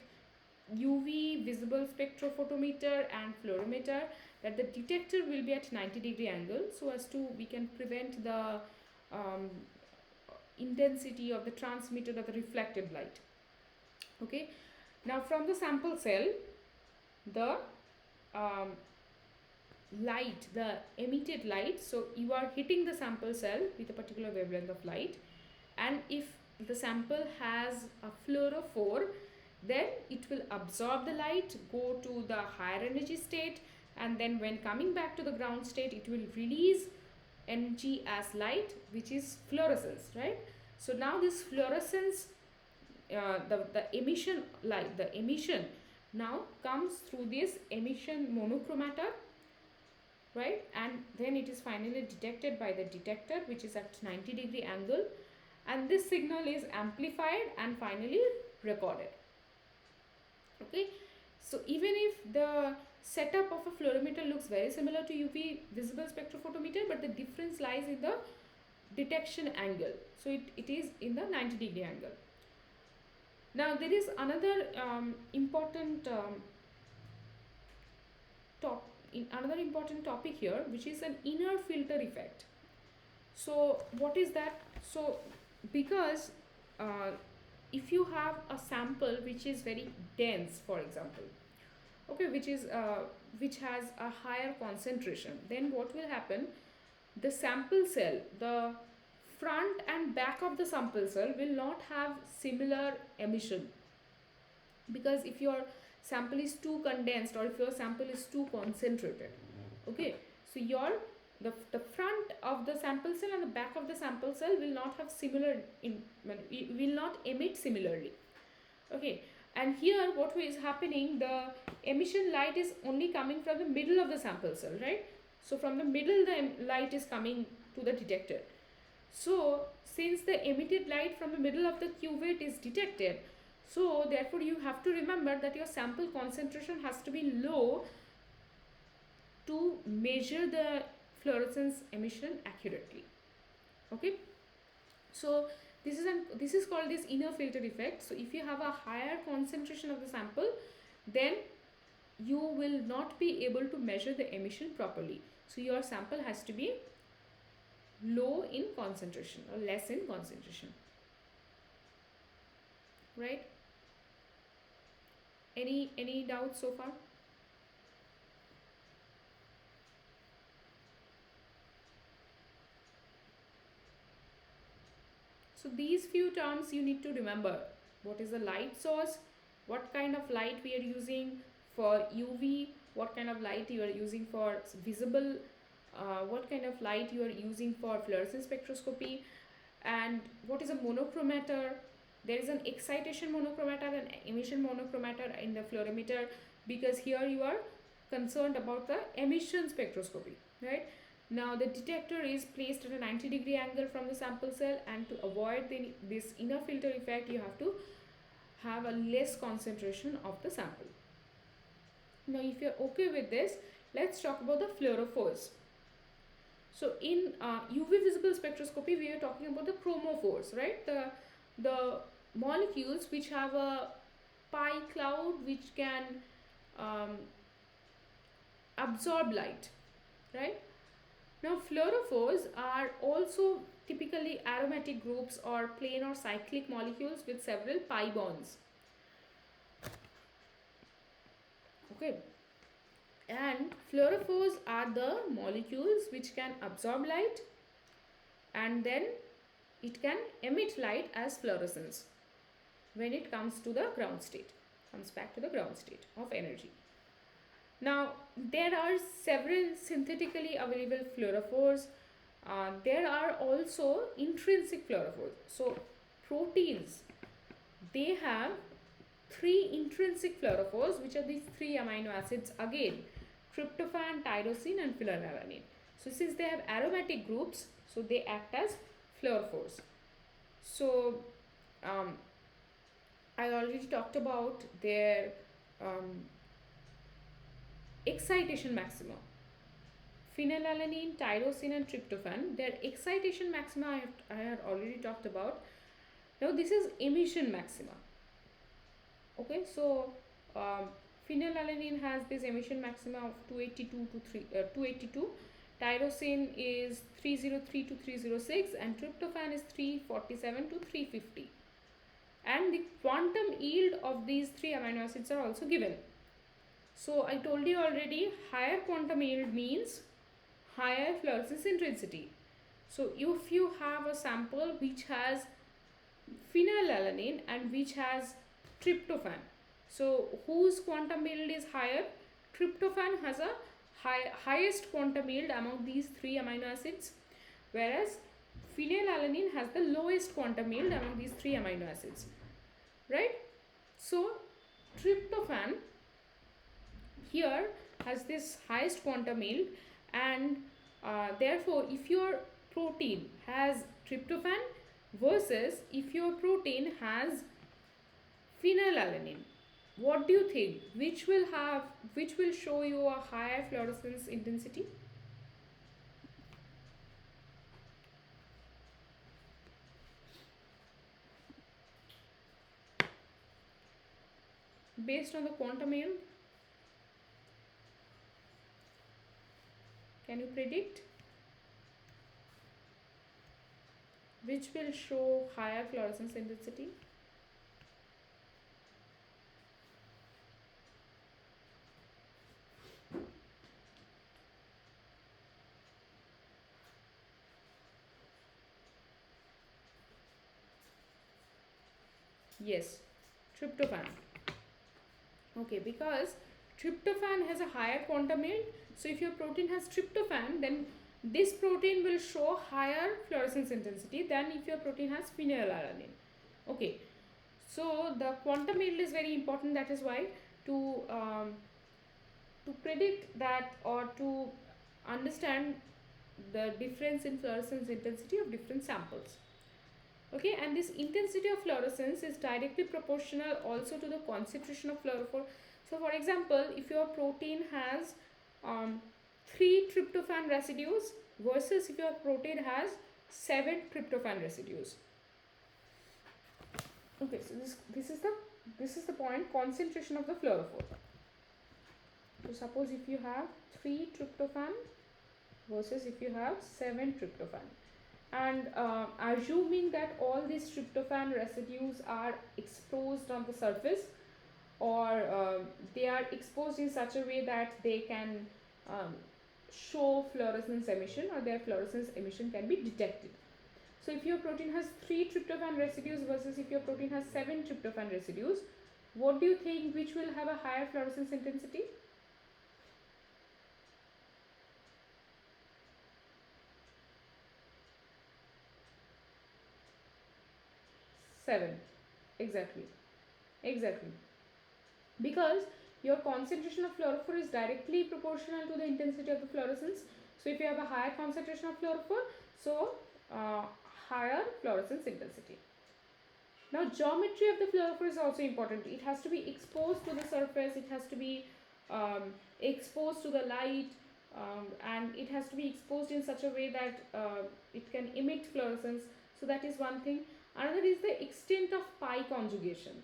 UV visible spectrophotometer and fluorimeter, that the detector will be at 90-degree angle, so as to we can prevent the intensity of the transmitted or the reflected light. Okay, now from the sample cell, the light, the emitted light, so you are hitting the sample cell with a particular wavelength of light, and if the sample has a fluorophore, then it will absorb the light, go to the higher energy state, and then when coming back to the ground state, it will release energy as light, which is fluorescence, right? So now this fluorescence, the emission light, the emission now comes through this emission monochromator, right? And then it is finally detected by the detector, which is at 90-degree angle, and this signal is amplified and finally recorded. Okay, so even if the setup of a fluorimeter looks very similar to UV visible spectrophotometer, but the difference lies in the detection angle. So it is in the 90-degree angle. Now there is another important topic here, which is an inner filter effect. So what is that? So because if you have a sample which is very dense, for example, okay, which has a higher concentration, then what will happen? The sample cell, the front and back of the sample cell will not have similar emission, because if your sample is too condensed or if your sample is too concentrated, okay, so the front of the sample cell and the back of the sample cell will not have similar, will not emit similarly. Okay, and here what is happening, the emission light is only coming from the middle of the sample cell, right? So from the middle the light is coming to the detector. So since the emitted light from the middle of the cuvette is detected, so therefore you have to remember that your sample concentration has to be low to measure the fluorescence emission accurately. Okay, so this is called this inner filter effect. So if you have a higher concentration of the sample, then you will not be able to measure the emission properly. So your sample has to be low in concentration or less in concentration, right? Any doubts so far? So these few terms you need to remember. What is the light source? What kind of light we are using for UV? What kind of light you are using for visible? What kind of light you are using for fluorescence spectroscopy? And what is a monochromator? There is an excitation monochromator and emission monochromator in the fluorimeter, because here you are concerned about the emission spectroscopy, right? Now the detector is placed at a 90-degree angle from the sample cell, and to avoid this inner filter effect, you have to have a less concentration of the sample. Now if you're okay with this, let's talk about the fluorophores. So in UV visible spectroscopy, we are talking about the chromophores, right? The molecules which have a pi cloud which can absorb light, right? Now fluorophores are also typically aromatic groups or plain or cyclic molecules with several pi bonds. Okay, and fluorophores are the molecules which can absorb light and then it can emit light as fluorescence when it comes to the ground state, comes back to the ground state of energy. Now there are several synthetically available fluorophores. There are also intrinsic fluorophores. So proteins, they have 3 intrinsic fluorophores, which are these 3 amino acids again: tryptophan, tyrosine and phenylalanine. So since they have aromatic groups, so they act as fluorophores. So I already talked about their excitation maxima. Phenylalanine, tyrosine and tryptophan, their excitation maxima I have already talked about. Now this is emission maxima. Okay, so phenylalanine has this emission maxima of 282. Tyrosine is 303 to 306 and tryptophan is 347 to 350. And the quantum yield of these 3 amino acids are also given. So I told you already, higher quantum yield means higher fluorescence intensity. So if you have a sample which has phenylalanine and which has tryptophan, so whose quantum yield is higher? Tryptophan has a highest quantum yield among these 3 amino acids, whereas phenylalanine has the lowest quantum yield among these 3 amino acids, right? So tryptophan here has this highest quantum yield, and therefore if your protein has tryptophan versus if your protein has phenylalanine, what do you think? Which will show you a higher fluorescence intensity? Based on the quantum yield, can you predict which will show higher fluorescence intensity? Yes, tryptophan. Okay, because tryptophan has a higher quantum yield. So if your protein has tryptophan, then this protein will show higher fluorescence intensity than if your protein has phenylalanine. Okay, so the quantum yield is very important. That is why to predict that or to understand the difference in fluorescence intensity of different samples. Okay, and this intensity of fluorescence is directly proportional also to the concentration of fluorophore. So for example, if your protein has 3 tryptophan residues versus if your protein has 7 tryptophan residues. Okay, so this is the point, concentration of the fluorophore. So suppose if you have 3 tryptophan versus if you have 7 tryptophan, and assuming that all these tryptophan residues are exposed on the surface, or they are exposed in such a way that they can um, show fluorescence emission, or their fluorescence emission can be detected. So if your protein has 3 tryptophan residues versus if your protein has 7 tryptophan residues, what do you think which will have a higher fluorescence intensity? 7. Exactly. Exactly. Because your concentration of fluorophore is directly proportional to the intensity of the fluorescence. So if you have a higher concentration of fluorophore, so higher fluorescence intensity. Now geometry of the fluorophore is also important. It has to be exposed to the surface, it has to be exposed to the light, and it has to be exposed in such a way that it can emit fluorescence. So that is one thing. Another is the extent of pi conjugation.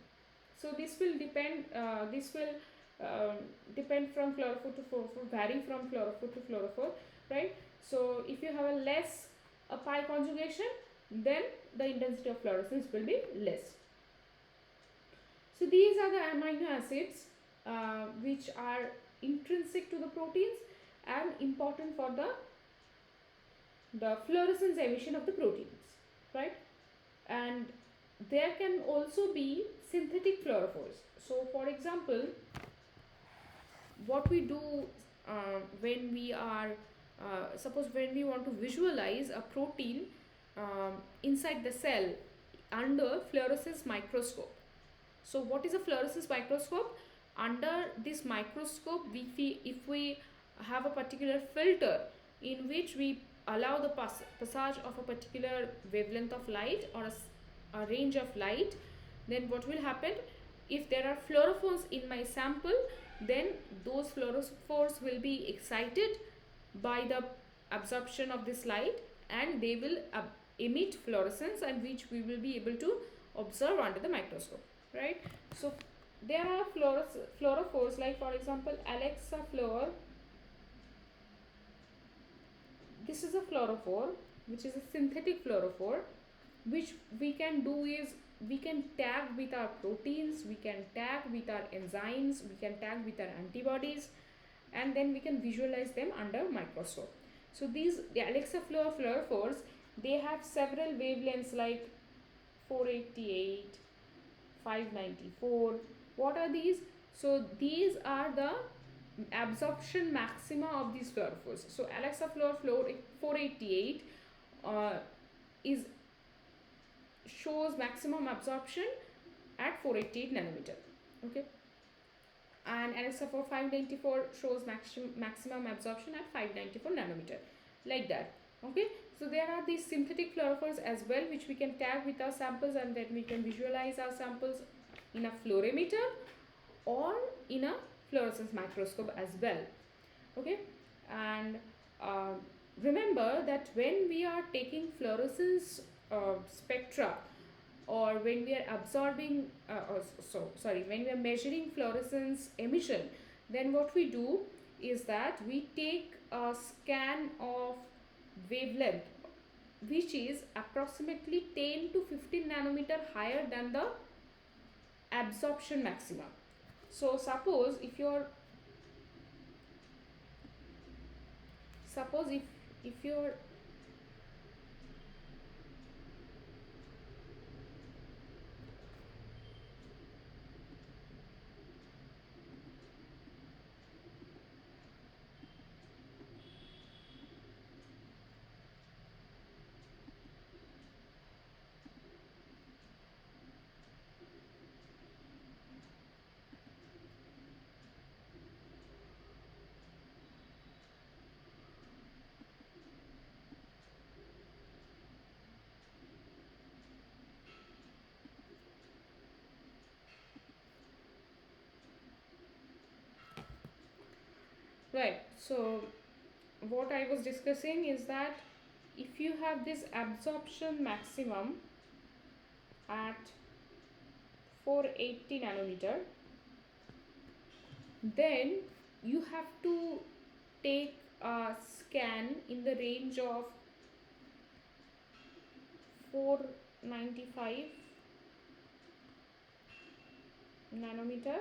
So this will depend. Depend from fluorophore to fluorophore, vary from fluorophore to fluorophore, right? So if you have a less pi conjugation, then the intensity of fluorescence will be less. So these are the amino acids which are intrinsic to the proteins and important for the fluorescence emission of the proteins, right? And there can also be synthetic fluorophores. So for example, what we do when we are suppose when we want to visualize a protein inside the cell under fluorescence microscope. So what is a fluorescence microscope? Under this microscope, if we have a particular filter in which we allow the passage of a particular wavelength of light, or a range of light, then what will happen? If there are fluorophores in my sample, then those fluorophores will be excited by the absorption of this light, and they will emit fluorescence, and which we will be able to observe under the microscope, right? So there are fluorophores, like for example Alexa fluor. This is a fluorophore which is a synthetic fluorophore, which we can do is we can tag with our proteins, we can tag with our enzymes, we can tag with our antibodies, and then we can visualize them under microscope. So the Alexa fluor fluorophores, they have several wavelengths like 488, 594. What are these? So these are the absorption maxima of these fluorophores. So Alexa fluor 488 is shows maximum absorption at 488 nanometer. Okay, and Alexa for 594 shows maximum absorption at 594 nanometer, like that. Okay, so there are these synthetic fluorophores as well, which we can tag with our samples, and then we can visualize our samples in a fluorimeter or in a fluorescence microscope as well. Okay, and remember that when we are taking fluorescence spectra, or when we are absorbing when we are measuring fluorescence emission, then what we do is that we take a scan of wavelength which is approximately 10 to 15 nanometer higher than the absorption maxima. So suppose if your right, so what I was discussing is that if you have this absorption maximum at 480 nanometer, then you have to take a scan in the range of 495 nanometer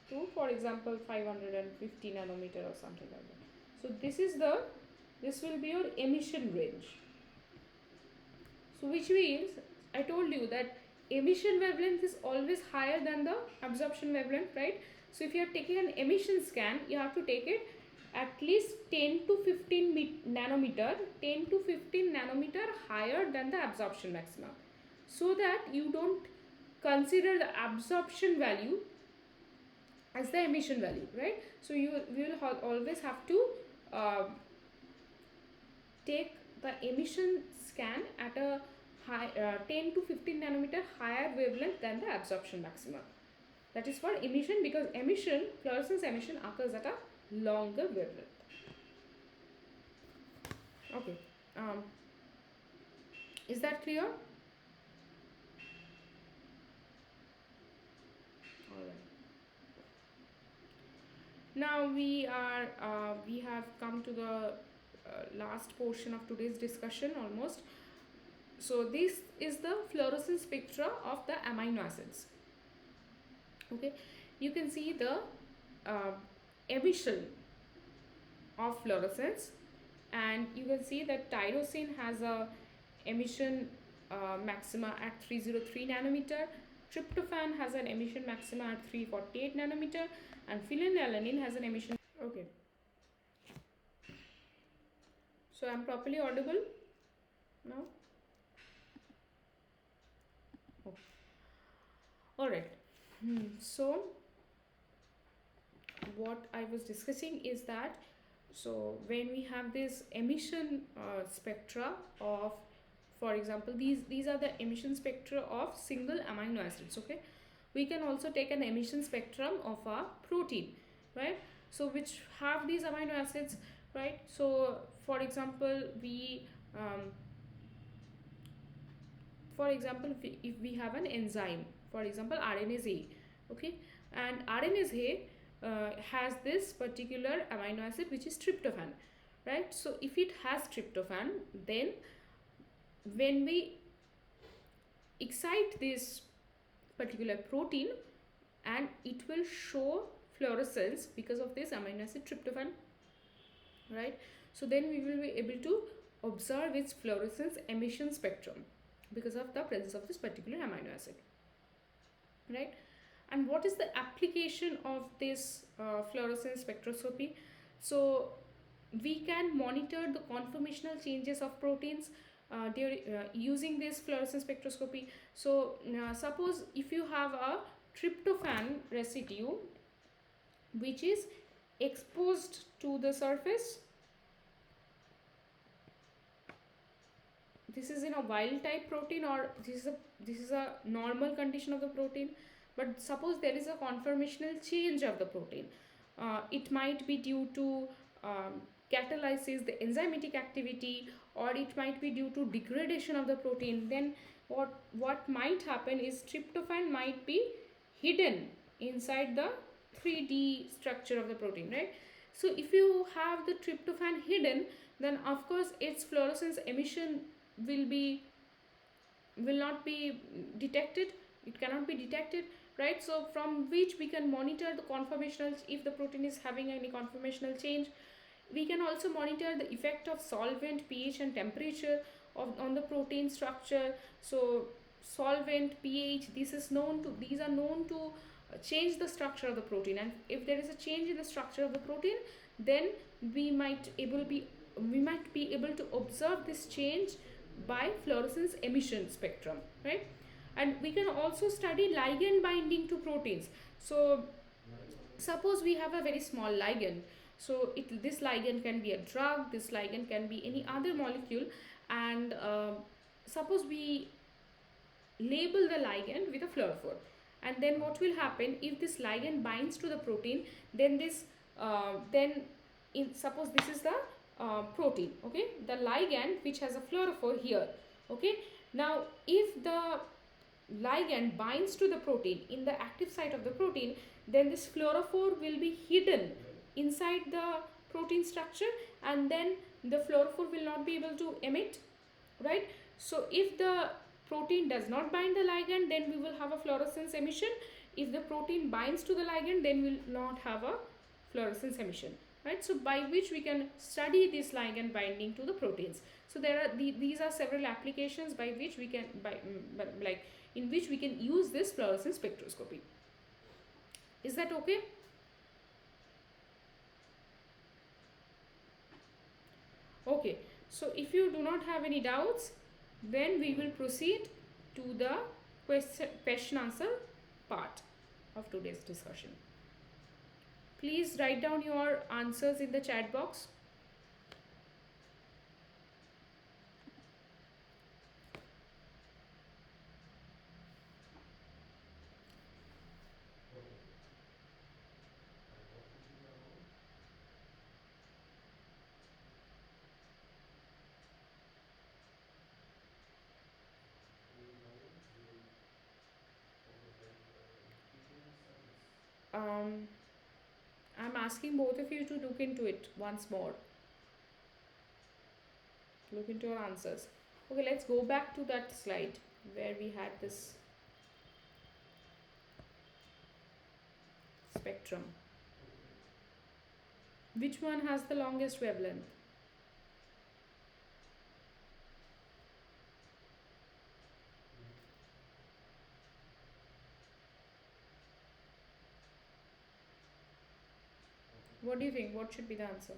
to, for example, 550 nanometer or something like that. So this will be your emission range. So which means I told you that emission wavelength is always higher than the absorption wavelength, right? So if you are taking an emission scan, you have to take it at least 10 to 15 nanometer, 10 to 15 nanometer higher than the absorption maximum, so that you don't consider the absorption value as the emission value, right? So we will always have to take the emission scan at a high 10 to 15 nanometer higher wavelength than the absorption maximum. That is for emission, because fluorescence emission occurs at a longer wavelength. Okay, is that clear? Alright. Now we have come to the last portion of today's discussion almost. So this is the fluorescence spectra of the amino acids. Okay, you can see the emission of fluorescence, and you can see that tyrosine has a emission maxima at 303 nanometer, tryptophan has an emission maxima at 348 nanometer, and phenylalanine has an emission. Okay, so I'm properly audible now? Okay. All right. So what I was discussing is that, so when we have this emission spectra of, for example, these are the emission spectra of single amino acids. Okay, we can also take an emission spectrum of a protein, right? So which have these amino acids, right? So for example, if we have an enzyme, for example RNase A, okay, and RNase A has this particular amino acid which is tryptophan, right? So if it has tryptophan, then when we excite this particular protein, and it will show fluorescence because of this amino acid tryptophan, right? So then we will be able to observe its fluorescence emission spectrum because of the presence of this particular amino acid, right? And what is the application of this fluorescence spectroscopy? So we can monitor the conformational changes of proteins using this fluorescence spectroscopy. So suppose if you have a tryptophan residue which is exposed to the surface, this is in a wild type protein, or this is a normal condition of the protein, but suppose there is a conformational change of the protein, it might be due to catalysis, the enzymatic activity, or it might be due to degradation of the protein. Then what might happen is tryptophan might be hidden inside the 3D structure of the protein, right? So if you have the tryptophan hidden, then of course its fluorescence emission will not be detected, it cannot be detected, right? So from which we can monitor the conformational, if the protein is having any conformational change. We can also monitor the effect of solvent, pH and temperature on the protein structure. So solvent, pH, these are known to change the structure of the protein, and if there is a change in the structure of the protein, then we might be able to observe this change by fluorescence emission spectrum, right? And we can also study ligand binding to proteins. So suppose we have a very small ligand, so this ligand can be a drug, this ligand can be any other molecule, and suppose we label the ligand with a fluorophore, and then what will happen if this ligand binds to the protein, then suppose this is the protein. Okay, the ligand which has a fluorophore here. Okay, now if the ligand binds to the protein in the active site of the protein, then this fluorophore will be hidden inside the protein structure, and then the fluorophore will not be able to emit, right? So if the protein does not bind the ligand, then we will have a fluorescence emission. If the protein binds to the ligand, then we will not have a fluorescence emission, right? So by which we can study this ligand binding to the proteins. So there are these are several applications by which we can like in which we can use this fluorescence spectroscopy. Is that okay? Okay, so if you do not have any doubts, then we will proceed to the question answer part of today's discussion. Please write down your answers in the chat box. Um, I'm asking both of you to look into it once more. Look into your answers. Okay, let's go back to that slide where we had this spectrum. Which one has the longest wavelength? What do you think? What should be the answer?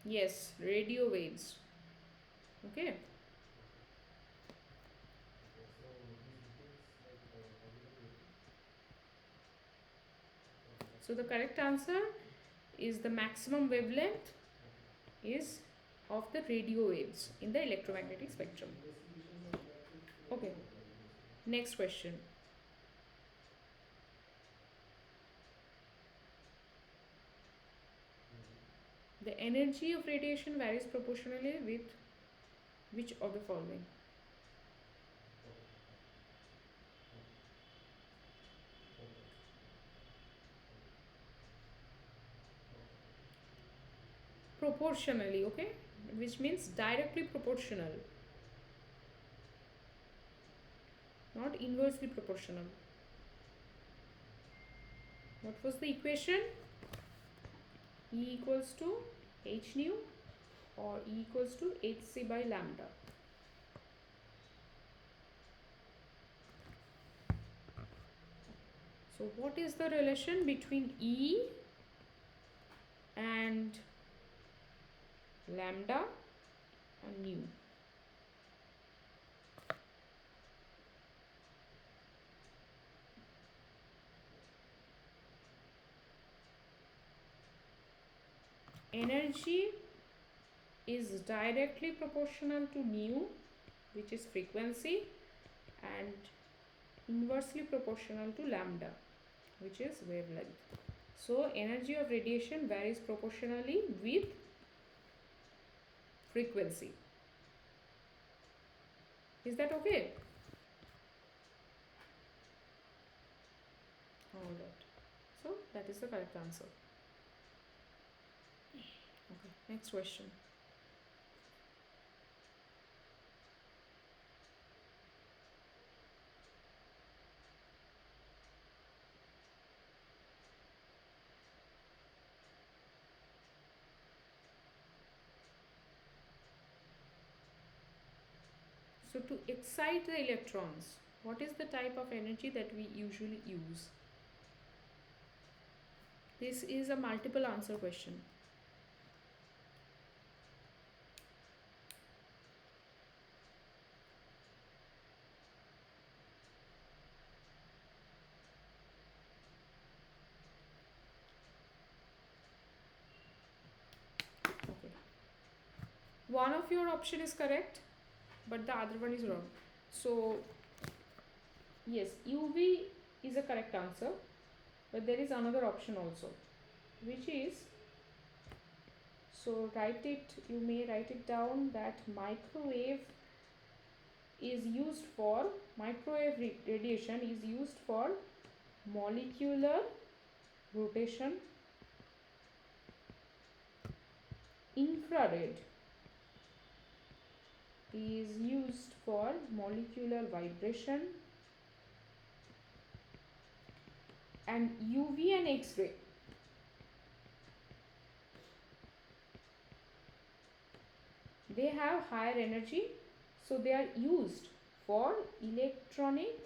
Yes, radio waves. Okay. So the correct answer is the maximum wavelength is of the radio waves in the electromagnetic spectrum. Okay. Next question. The energy of radiation varies proportionally with which of the following? Proportionally, okay? Which means directly proportional, not inversely proportional. What was the equation? E equals to h nu or E equals to hc by lambda. So what is the relation between E and lambda and nu? Energy is directly proportional to nu, which is frequency, and inversely proportional to lambda, which is wavelength. So energy of radiation varies proportionally with frequency. Is that okay? Alright. So that is the correct answer. Okay, next question. So to excite the electrons, what is the type of energy that we usually use? This is a multiple answer question. Okay. one of your option is correct, but the other one is wrong. So yes, UV is a correct answer, but there is another option also, which is, so write it, you may write it down, that microwave radiation is used for molecular rotation. Infrared is used for molecular vibration, and UV and X-ray they have higher energy, so they are used for electronic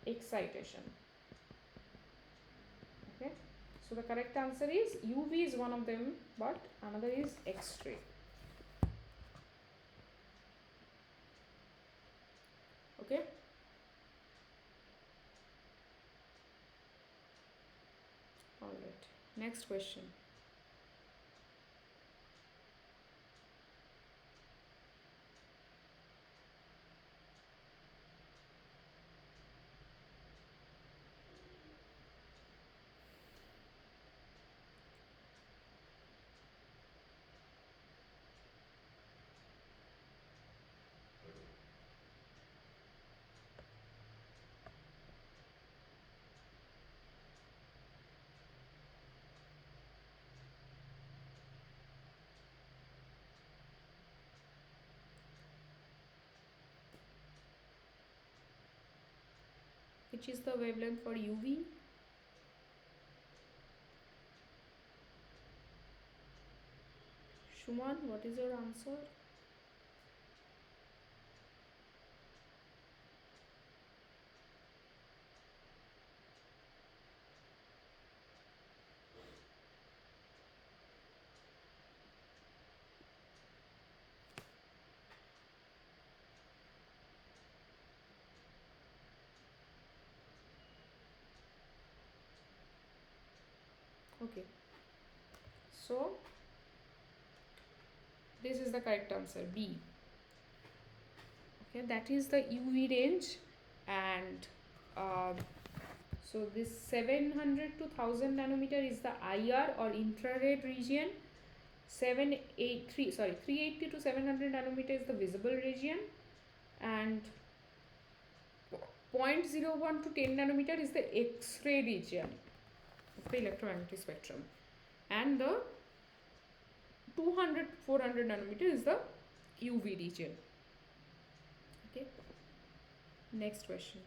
excitation. Okay, so the correct answer is UV is one of them, but another is X-ray. Okay, all right, next question. Which is the wavelength for UV? Shuman, what is your answer? Okay, so this is the correct answer, B. Okay, that is the UV range, and so this 700 to 1000 nanometer is the IR or infrared region. 380 to 700 nanometer is the visible region, and 0.01 to 10 nanometer is the X-ray region of the electromagnetic spectrum, and the 200 400 nanometer is the UV region. Okay, next question.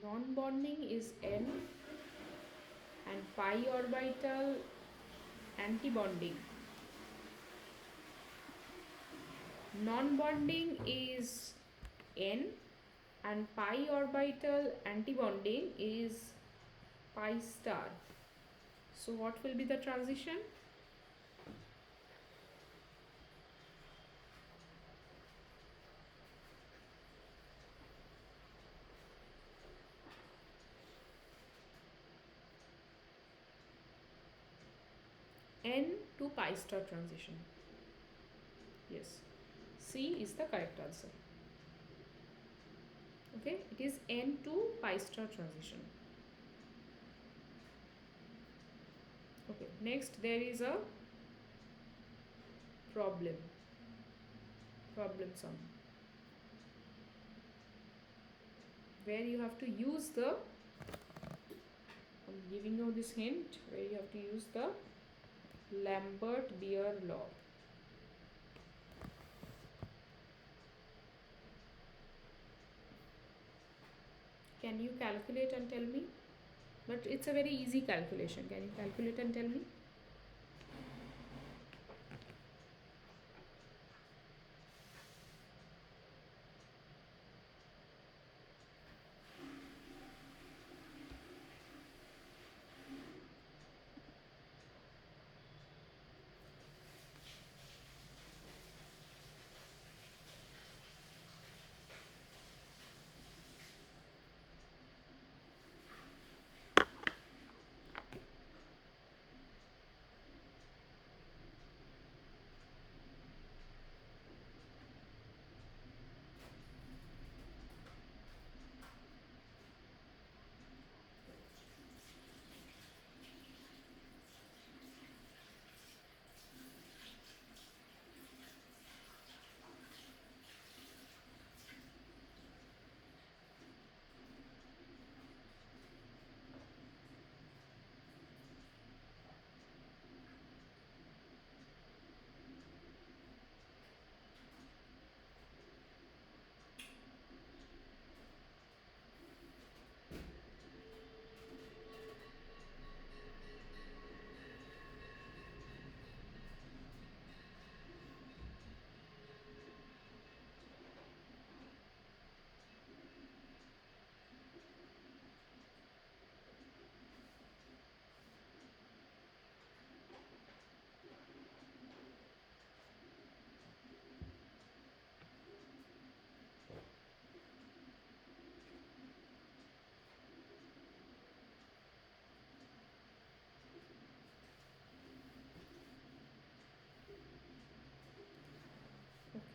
Non-bonding is N, and pi orbital antibonding. Non-bonding is N, and pi orbital antibonding is pi star. So what will be the transition? N to pi star transition. Yes, C is the correct answer. Okay, it is N to pi star transition. Okay, next there is a problem sum, where you have to use the, I'm giving you this hint, where you have to use the Lambert Beer law. Can you calculate and tell me? but it's a very easy calculation. Can you calculate and tell me?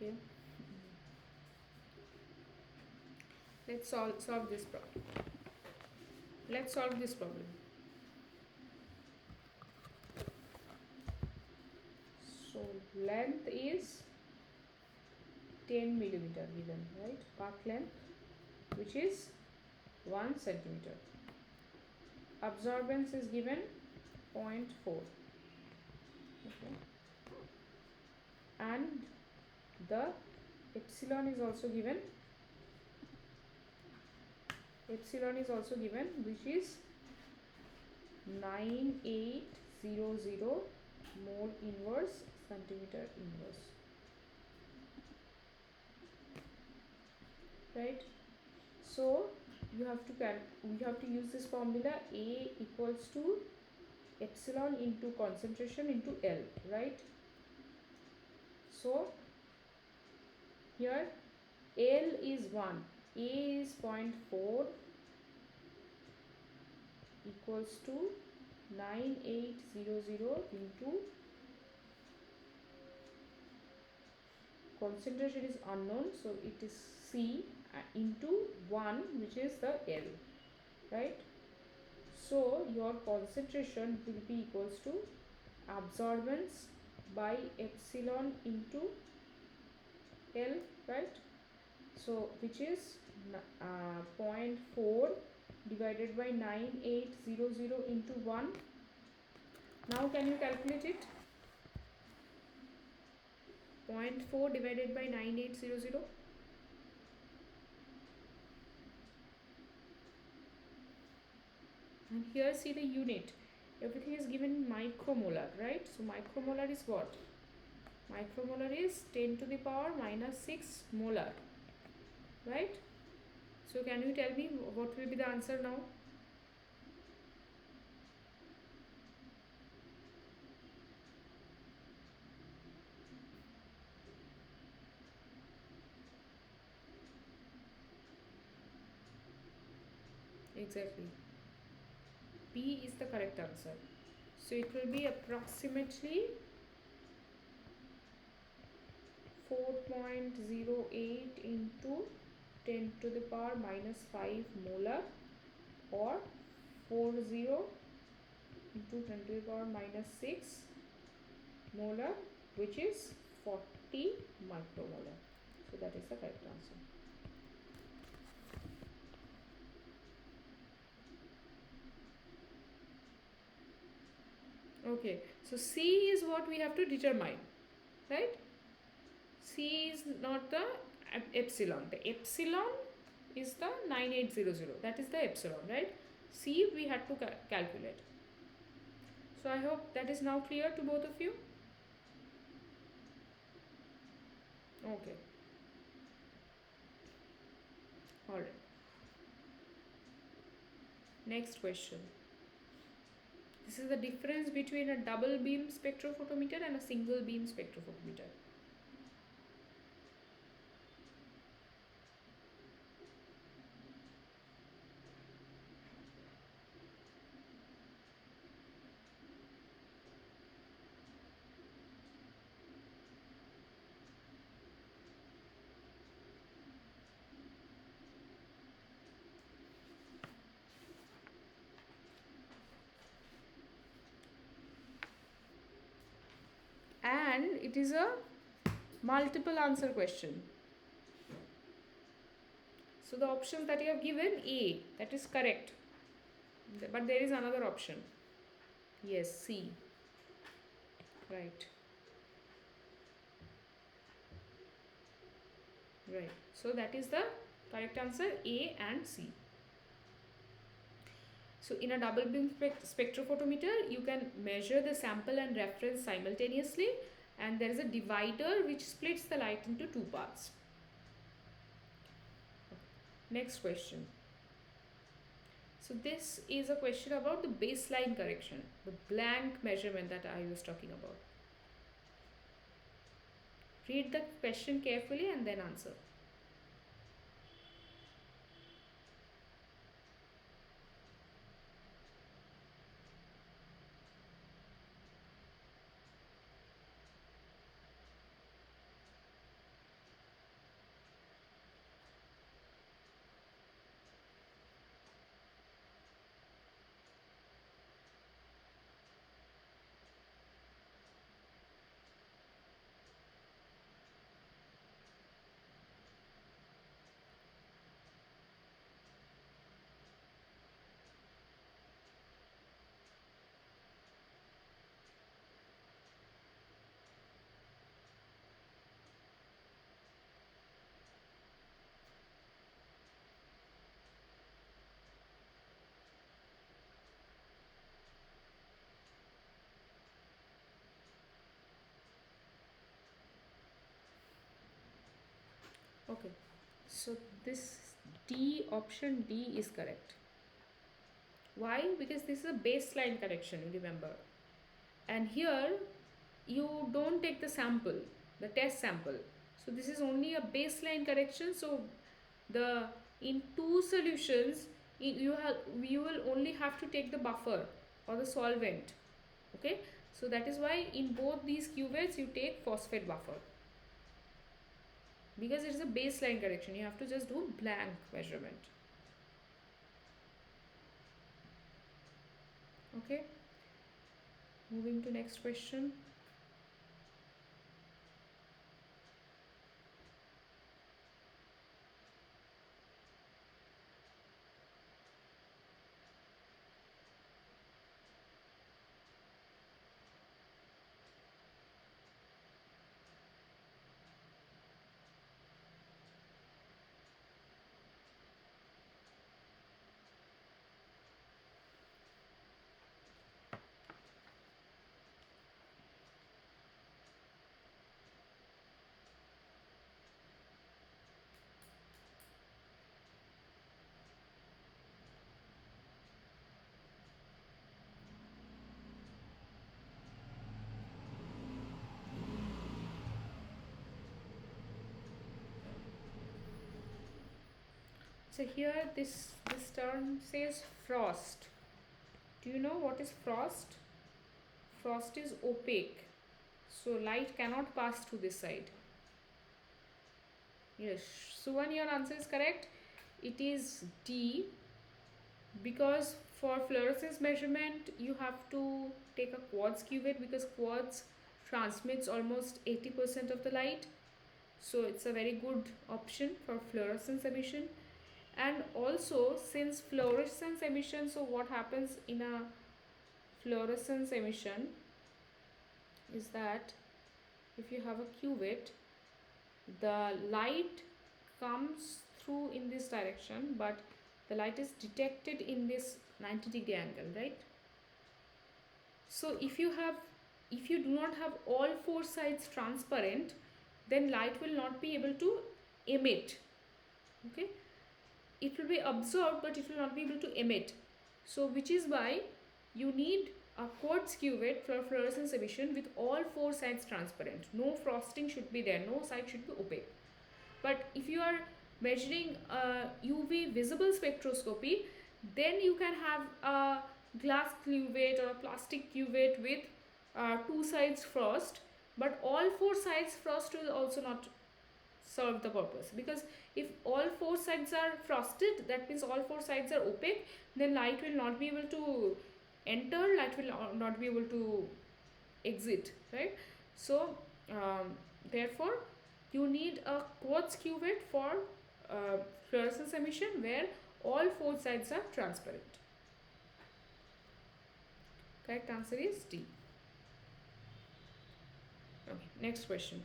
Okay. Let's solve this problem. Let's solve this problem. So length is 10 millimeter given, right? Path length, which is 1 centimeter. Absorbance is given 0.4. Okay. And the epsilon is also given. Epsilon is also given, which is 9800 mole inverse centimeter inverse. Right? So we have to use this formula, A equals to epsilon into concentration into L, right? So here L is 1, A is 0.4 equals to 9800 into concentration is unknown, so it is C into 1, which is the L, right? So your concentration will be equals to absorbance by epsilon into L, right? So which is 0.4 divided by 9800 into 1. Now can you calculate it? 0.4 divided by 9800. And here see the unit. Everything is given in micromolar, right? So micromolar is what? Micromolar is 10 to the power minus 6 molar, right? So can you tell me what will be the answer now? Exactly. B is the correct answer. So it will be approximately 4.08 into 10 to the power minus 5 molar, or 40 into 10 to the power minus 6 molar, which is 40 micromolar. So that is the correct answer. Okay, so C is what we have to determine, right? C is not the epsilon. The epsilon is the 9800. That is the epsilon, right? C we had to calculate. So I hope that is now clear to both of you. Okay. Alright. Next question. This is the difference between a double beam spectrophotometer and a single beam spectrophotometer. And it is a multiple answer question. So the options that you have given, A, that is correct. But there is another option. Yes, C. Right. Right. So that is the correct answer, A and C. So in a double beam spectrophotometer, you can measure the sample and reference simultaneously, and there is a divider which splits the light into two parts. Next question. So this is a question about the baseline correction, the blank measurement that I was talking about. Read the question carefully and then answer. Okay, so this option D is correct. Why? Because this is a baseline correction, remember. And here you don't take the sample, the test sample. So this is only a baseline correction. So the in two solutions you will only have to take the buffer or the solvent. Okay, so that is why in both these cuvettes you take phosphate buffer, because it is a baseline correction. You have to just do blank measurement. Okay, moving to next question. So here this term says frost. Do you know what is frost? Frost is opaque, so light cannot pass through this side. Yes, Suvan, your answer is correct. It is D, because for fluorescence measurement you have to take a quartz cuvette, because quartz transmits almost 80% of the light. So it's a very good option for fluorescence emission. And also, since fluorescence emission, so what happens in a fluorescence emission is that if you have a cuvette, the light comes through in this direction, but the light is detected in this 90-degree angle, right? So if you do not have all four sides transparent, then light will not be able to emit. Okay, it will be absorbed, but it will not be able to emit. So which is why you need a quartz cuvette for fluorescence emission with all four sides transparent. No frosting should be there, no side should be opaque. But if you are measuring UV visible spectroscopy, then you can have a glass cuvette or a plastic cuvette with two sides frost, but all four sides frost will also not serve the purpose, because if all four sides are frosted, that means all four sides are opaque, then light will not be able to enter, light will not be able to exit, right? So therefore you need a quartz cuvette for fluorescence emission where all four sides are transparent. Correct answer is D. Okay, next question.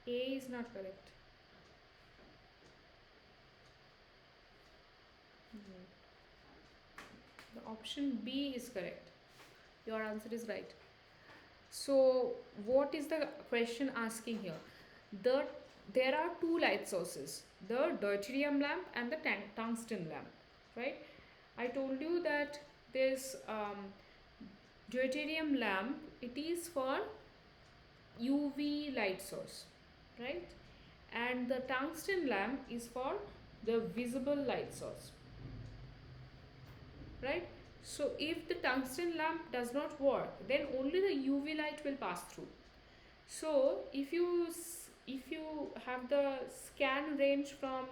A is not correct. The option B is correct. Your answer is right. So what is the question asking here? There are two light sources, the deuterium lamp and the tungsten lamp, right? I told you that this deuterium lamp, it is for UV light source, right? And the tungsten lamp is for the visible light source, right? So if the tungsten lamp does not work, then only the UV light will pass through. So if you have the scan range from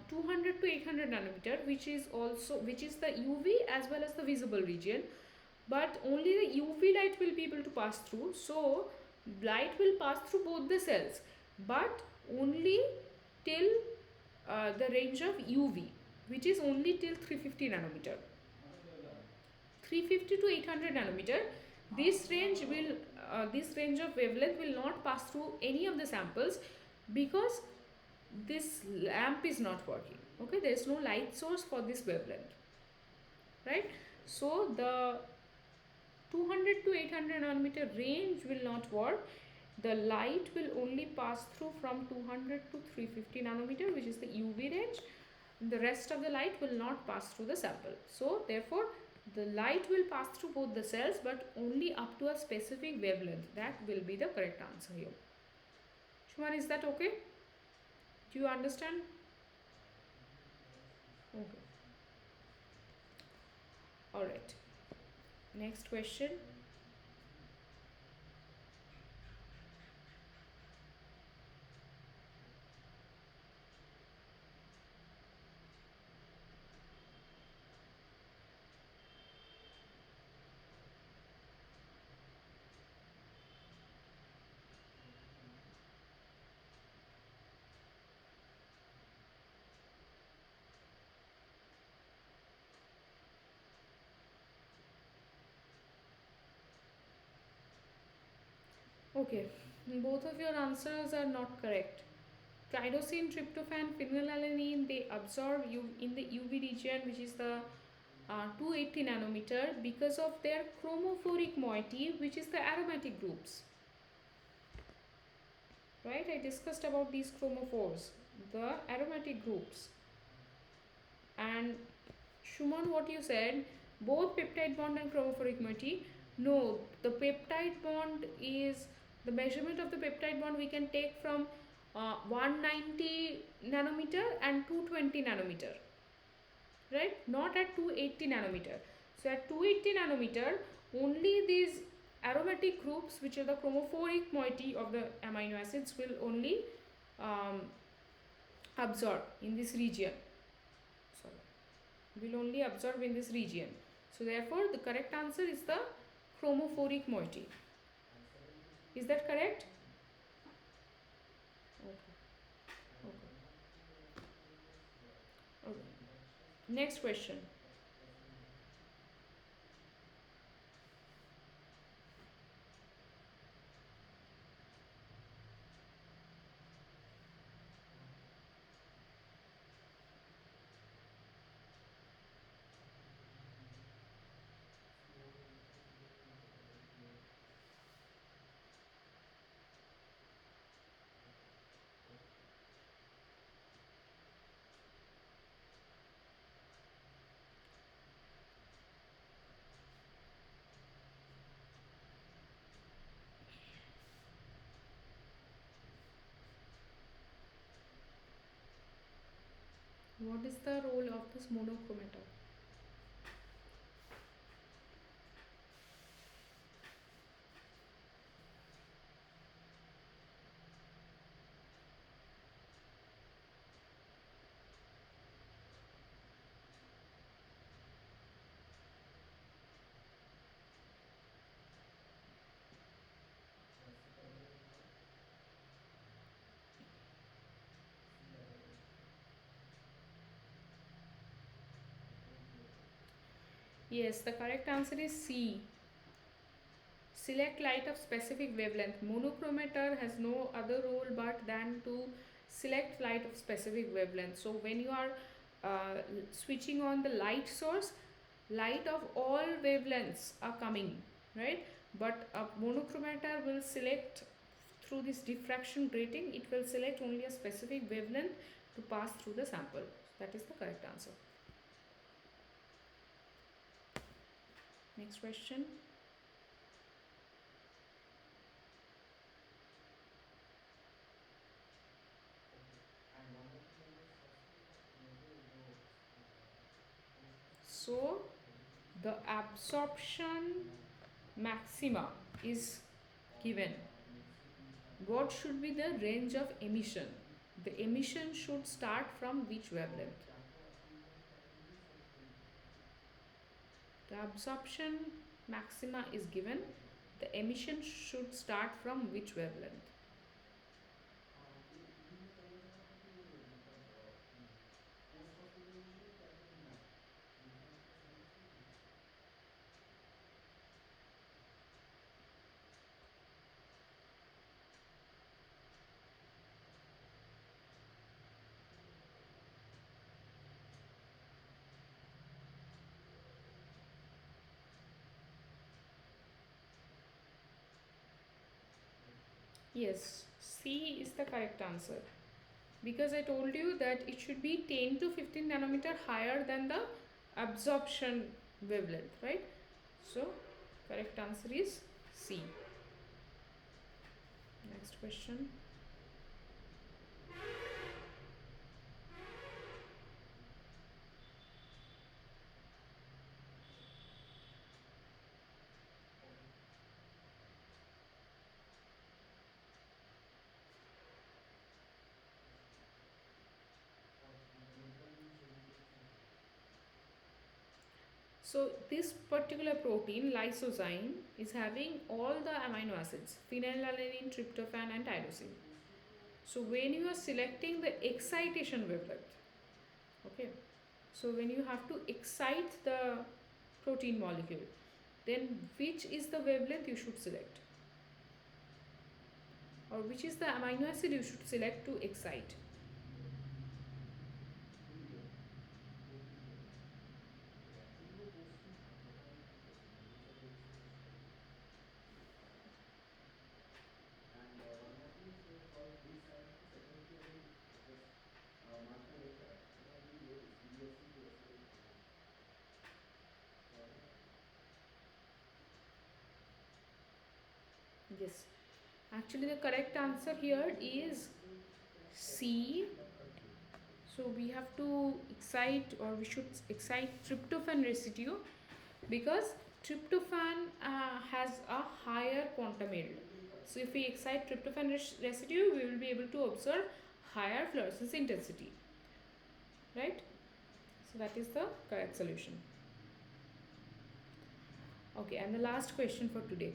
200 to 800 nanometer, which is the UV as well as the visible region, but only the UV light will be able to pass through. So light will pass through both the cells, but only till the range of UV, which is only till 350 nanometer. 350 to 800 nanometer, this range of wavelength will not pass through any of the samples, because this lamp is not working. Okay, there is no light source for this wavelength, right? So the 200 to 800 nanometer range will not work. The light will only pass through from 200 to 350 nanometer, which is the UV range. The rest of the light will not pass through the sample. So therefore the light will pass through both the cells, but only up to a specific wavelength. That will be the correct answer here. Shuman, is that okay? Do you understand? Okay. Alright. Next question. Okay, both of your answers are not correct. Tyrosine, tryptophan, phenylalanine, they absorb in the UV region, which is the 280 nanometer, because of their chromophoric moiety, which is the aromatic groups. right? I discussed about these chromophores, the aromatic groups. And Shuman, what you said, both peptide bond and chromophoric moiety. No, the peptide bond is the measurement of the peptide bond we can take from 190 nanometer and 220 nanometer, right? Not at 280 nanometer. So at 280 nanometer, only these aromatic groups, which are the chromophoric moiety of the amino acids, will only um, absorb in this region. Sorry, will only absorb in this region. So therefore, the correct answer is the chromophoric moiety. Is that correct? Okay. Okay. Okay. Next question. What is the role of this monochromator? Yes, the correct answer is C. Select light of specific wavelength. Monochromator has no other role but than to select light of specific wavelength. So when you are switching on the light source, light of all wavelengths are coming, right? But a monochromator will select through this diffraction grating, it will select only a specific wavelength to pass through the sample. That is the correct answer. Next question. So the absorption maxima is given. What should be the range of emission? The emission should start from which wavelength? The absorption maxima is given. The emission should start from which wavelength? Yes, C is the correct answer. Because I told you that it should be 10 to 15 nanometer higher than the absorption wavelength, right? So, correct answer is C. Next question. So this particular protein, lysozyme, is having all the amino acids, phenylalanine, tryptophan and tyrosine. So when you are selecting the excitation wavelength, okay, so when you have to excite the protein molecule, then which is the wavelength you should select? Or which is the amino acid you should select to excite? Yes. Actually, the correct answer here is C. So we have to excite, or we should excite tryptophan residue, because tryptophan has a higher quantum yield. So if we excite tryptophan residue, we will be able to observe higher fluorescence intensity, right? So that is the correct solution. Okay, and the last question for today.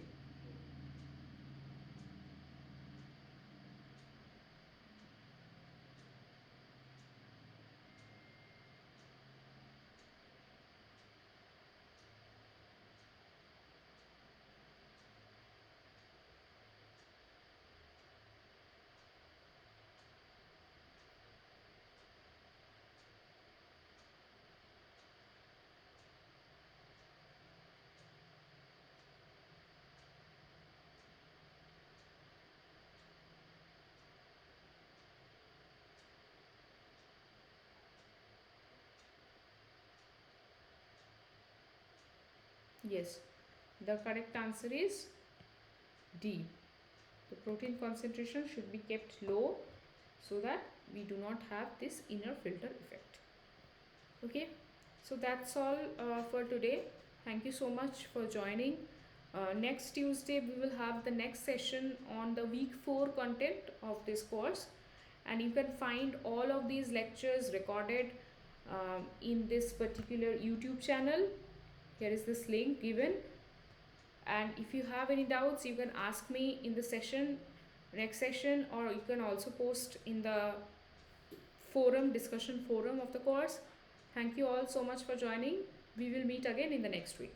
Yes, the correct answer is D. The protein concentration should be kept low so that we do not have this inner filter effect. Okay, so that's all for today. Thank you so much for joining. Next Tuesday, we will have the next session on the week 4 content of this course, and you can find all of these lectures recorded in this particular YouTube channel. Here is this link given, and if you have any doubts, you can ask me in the next session, or you can also post in the discussion forum of the course. Thank you all so much for joining. We will meet again in the next week.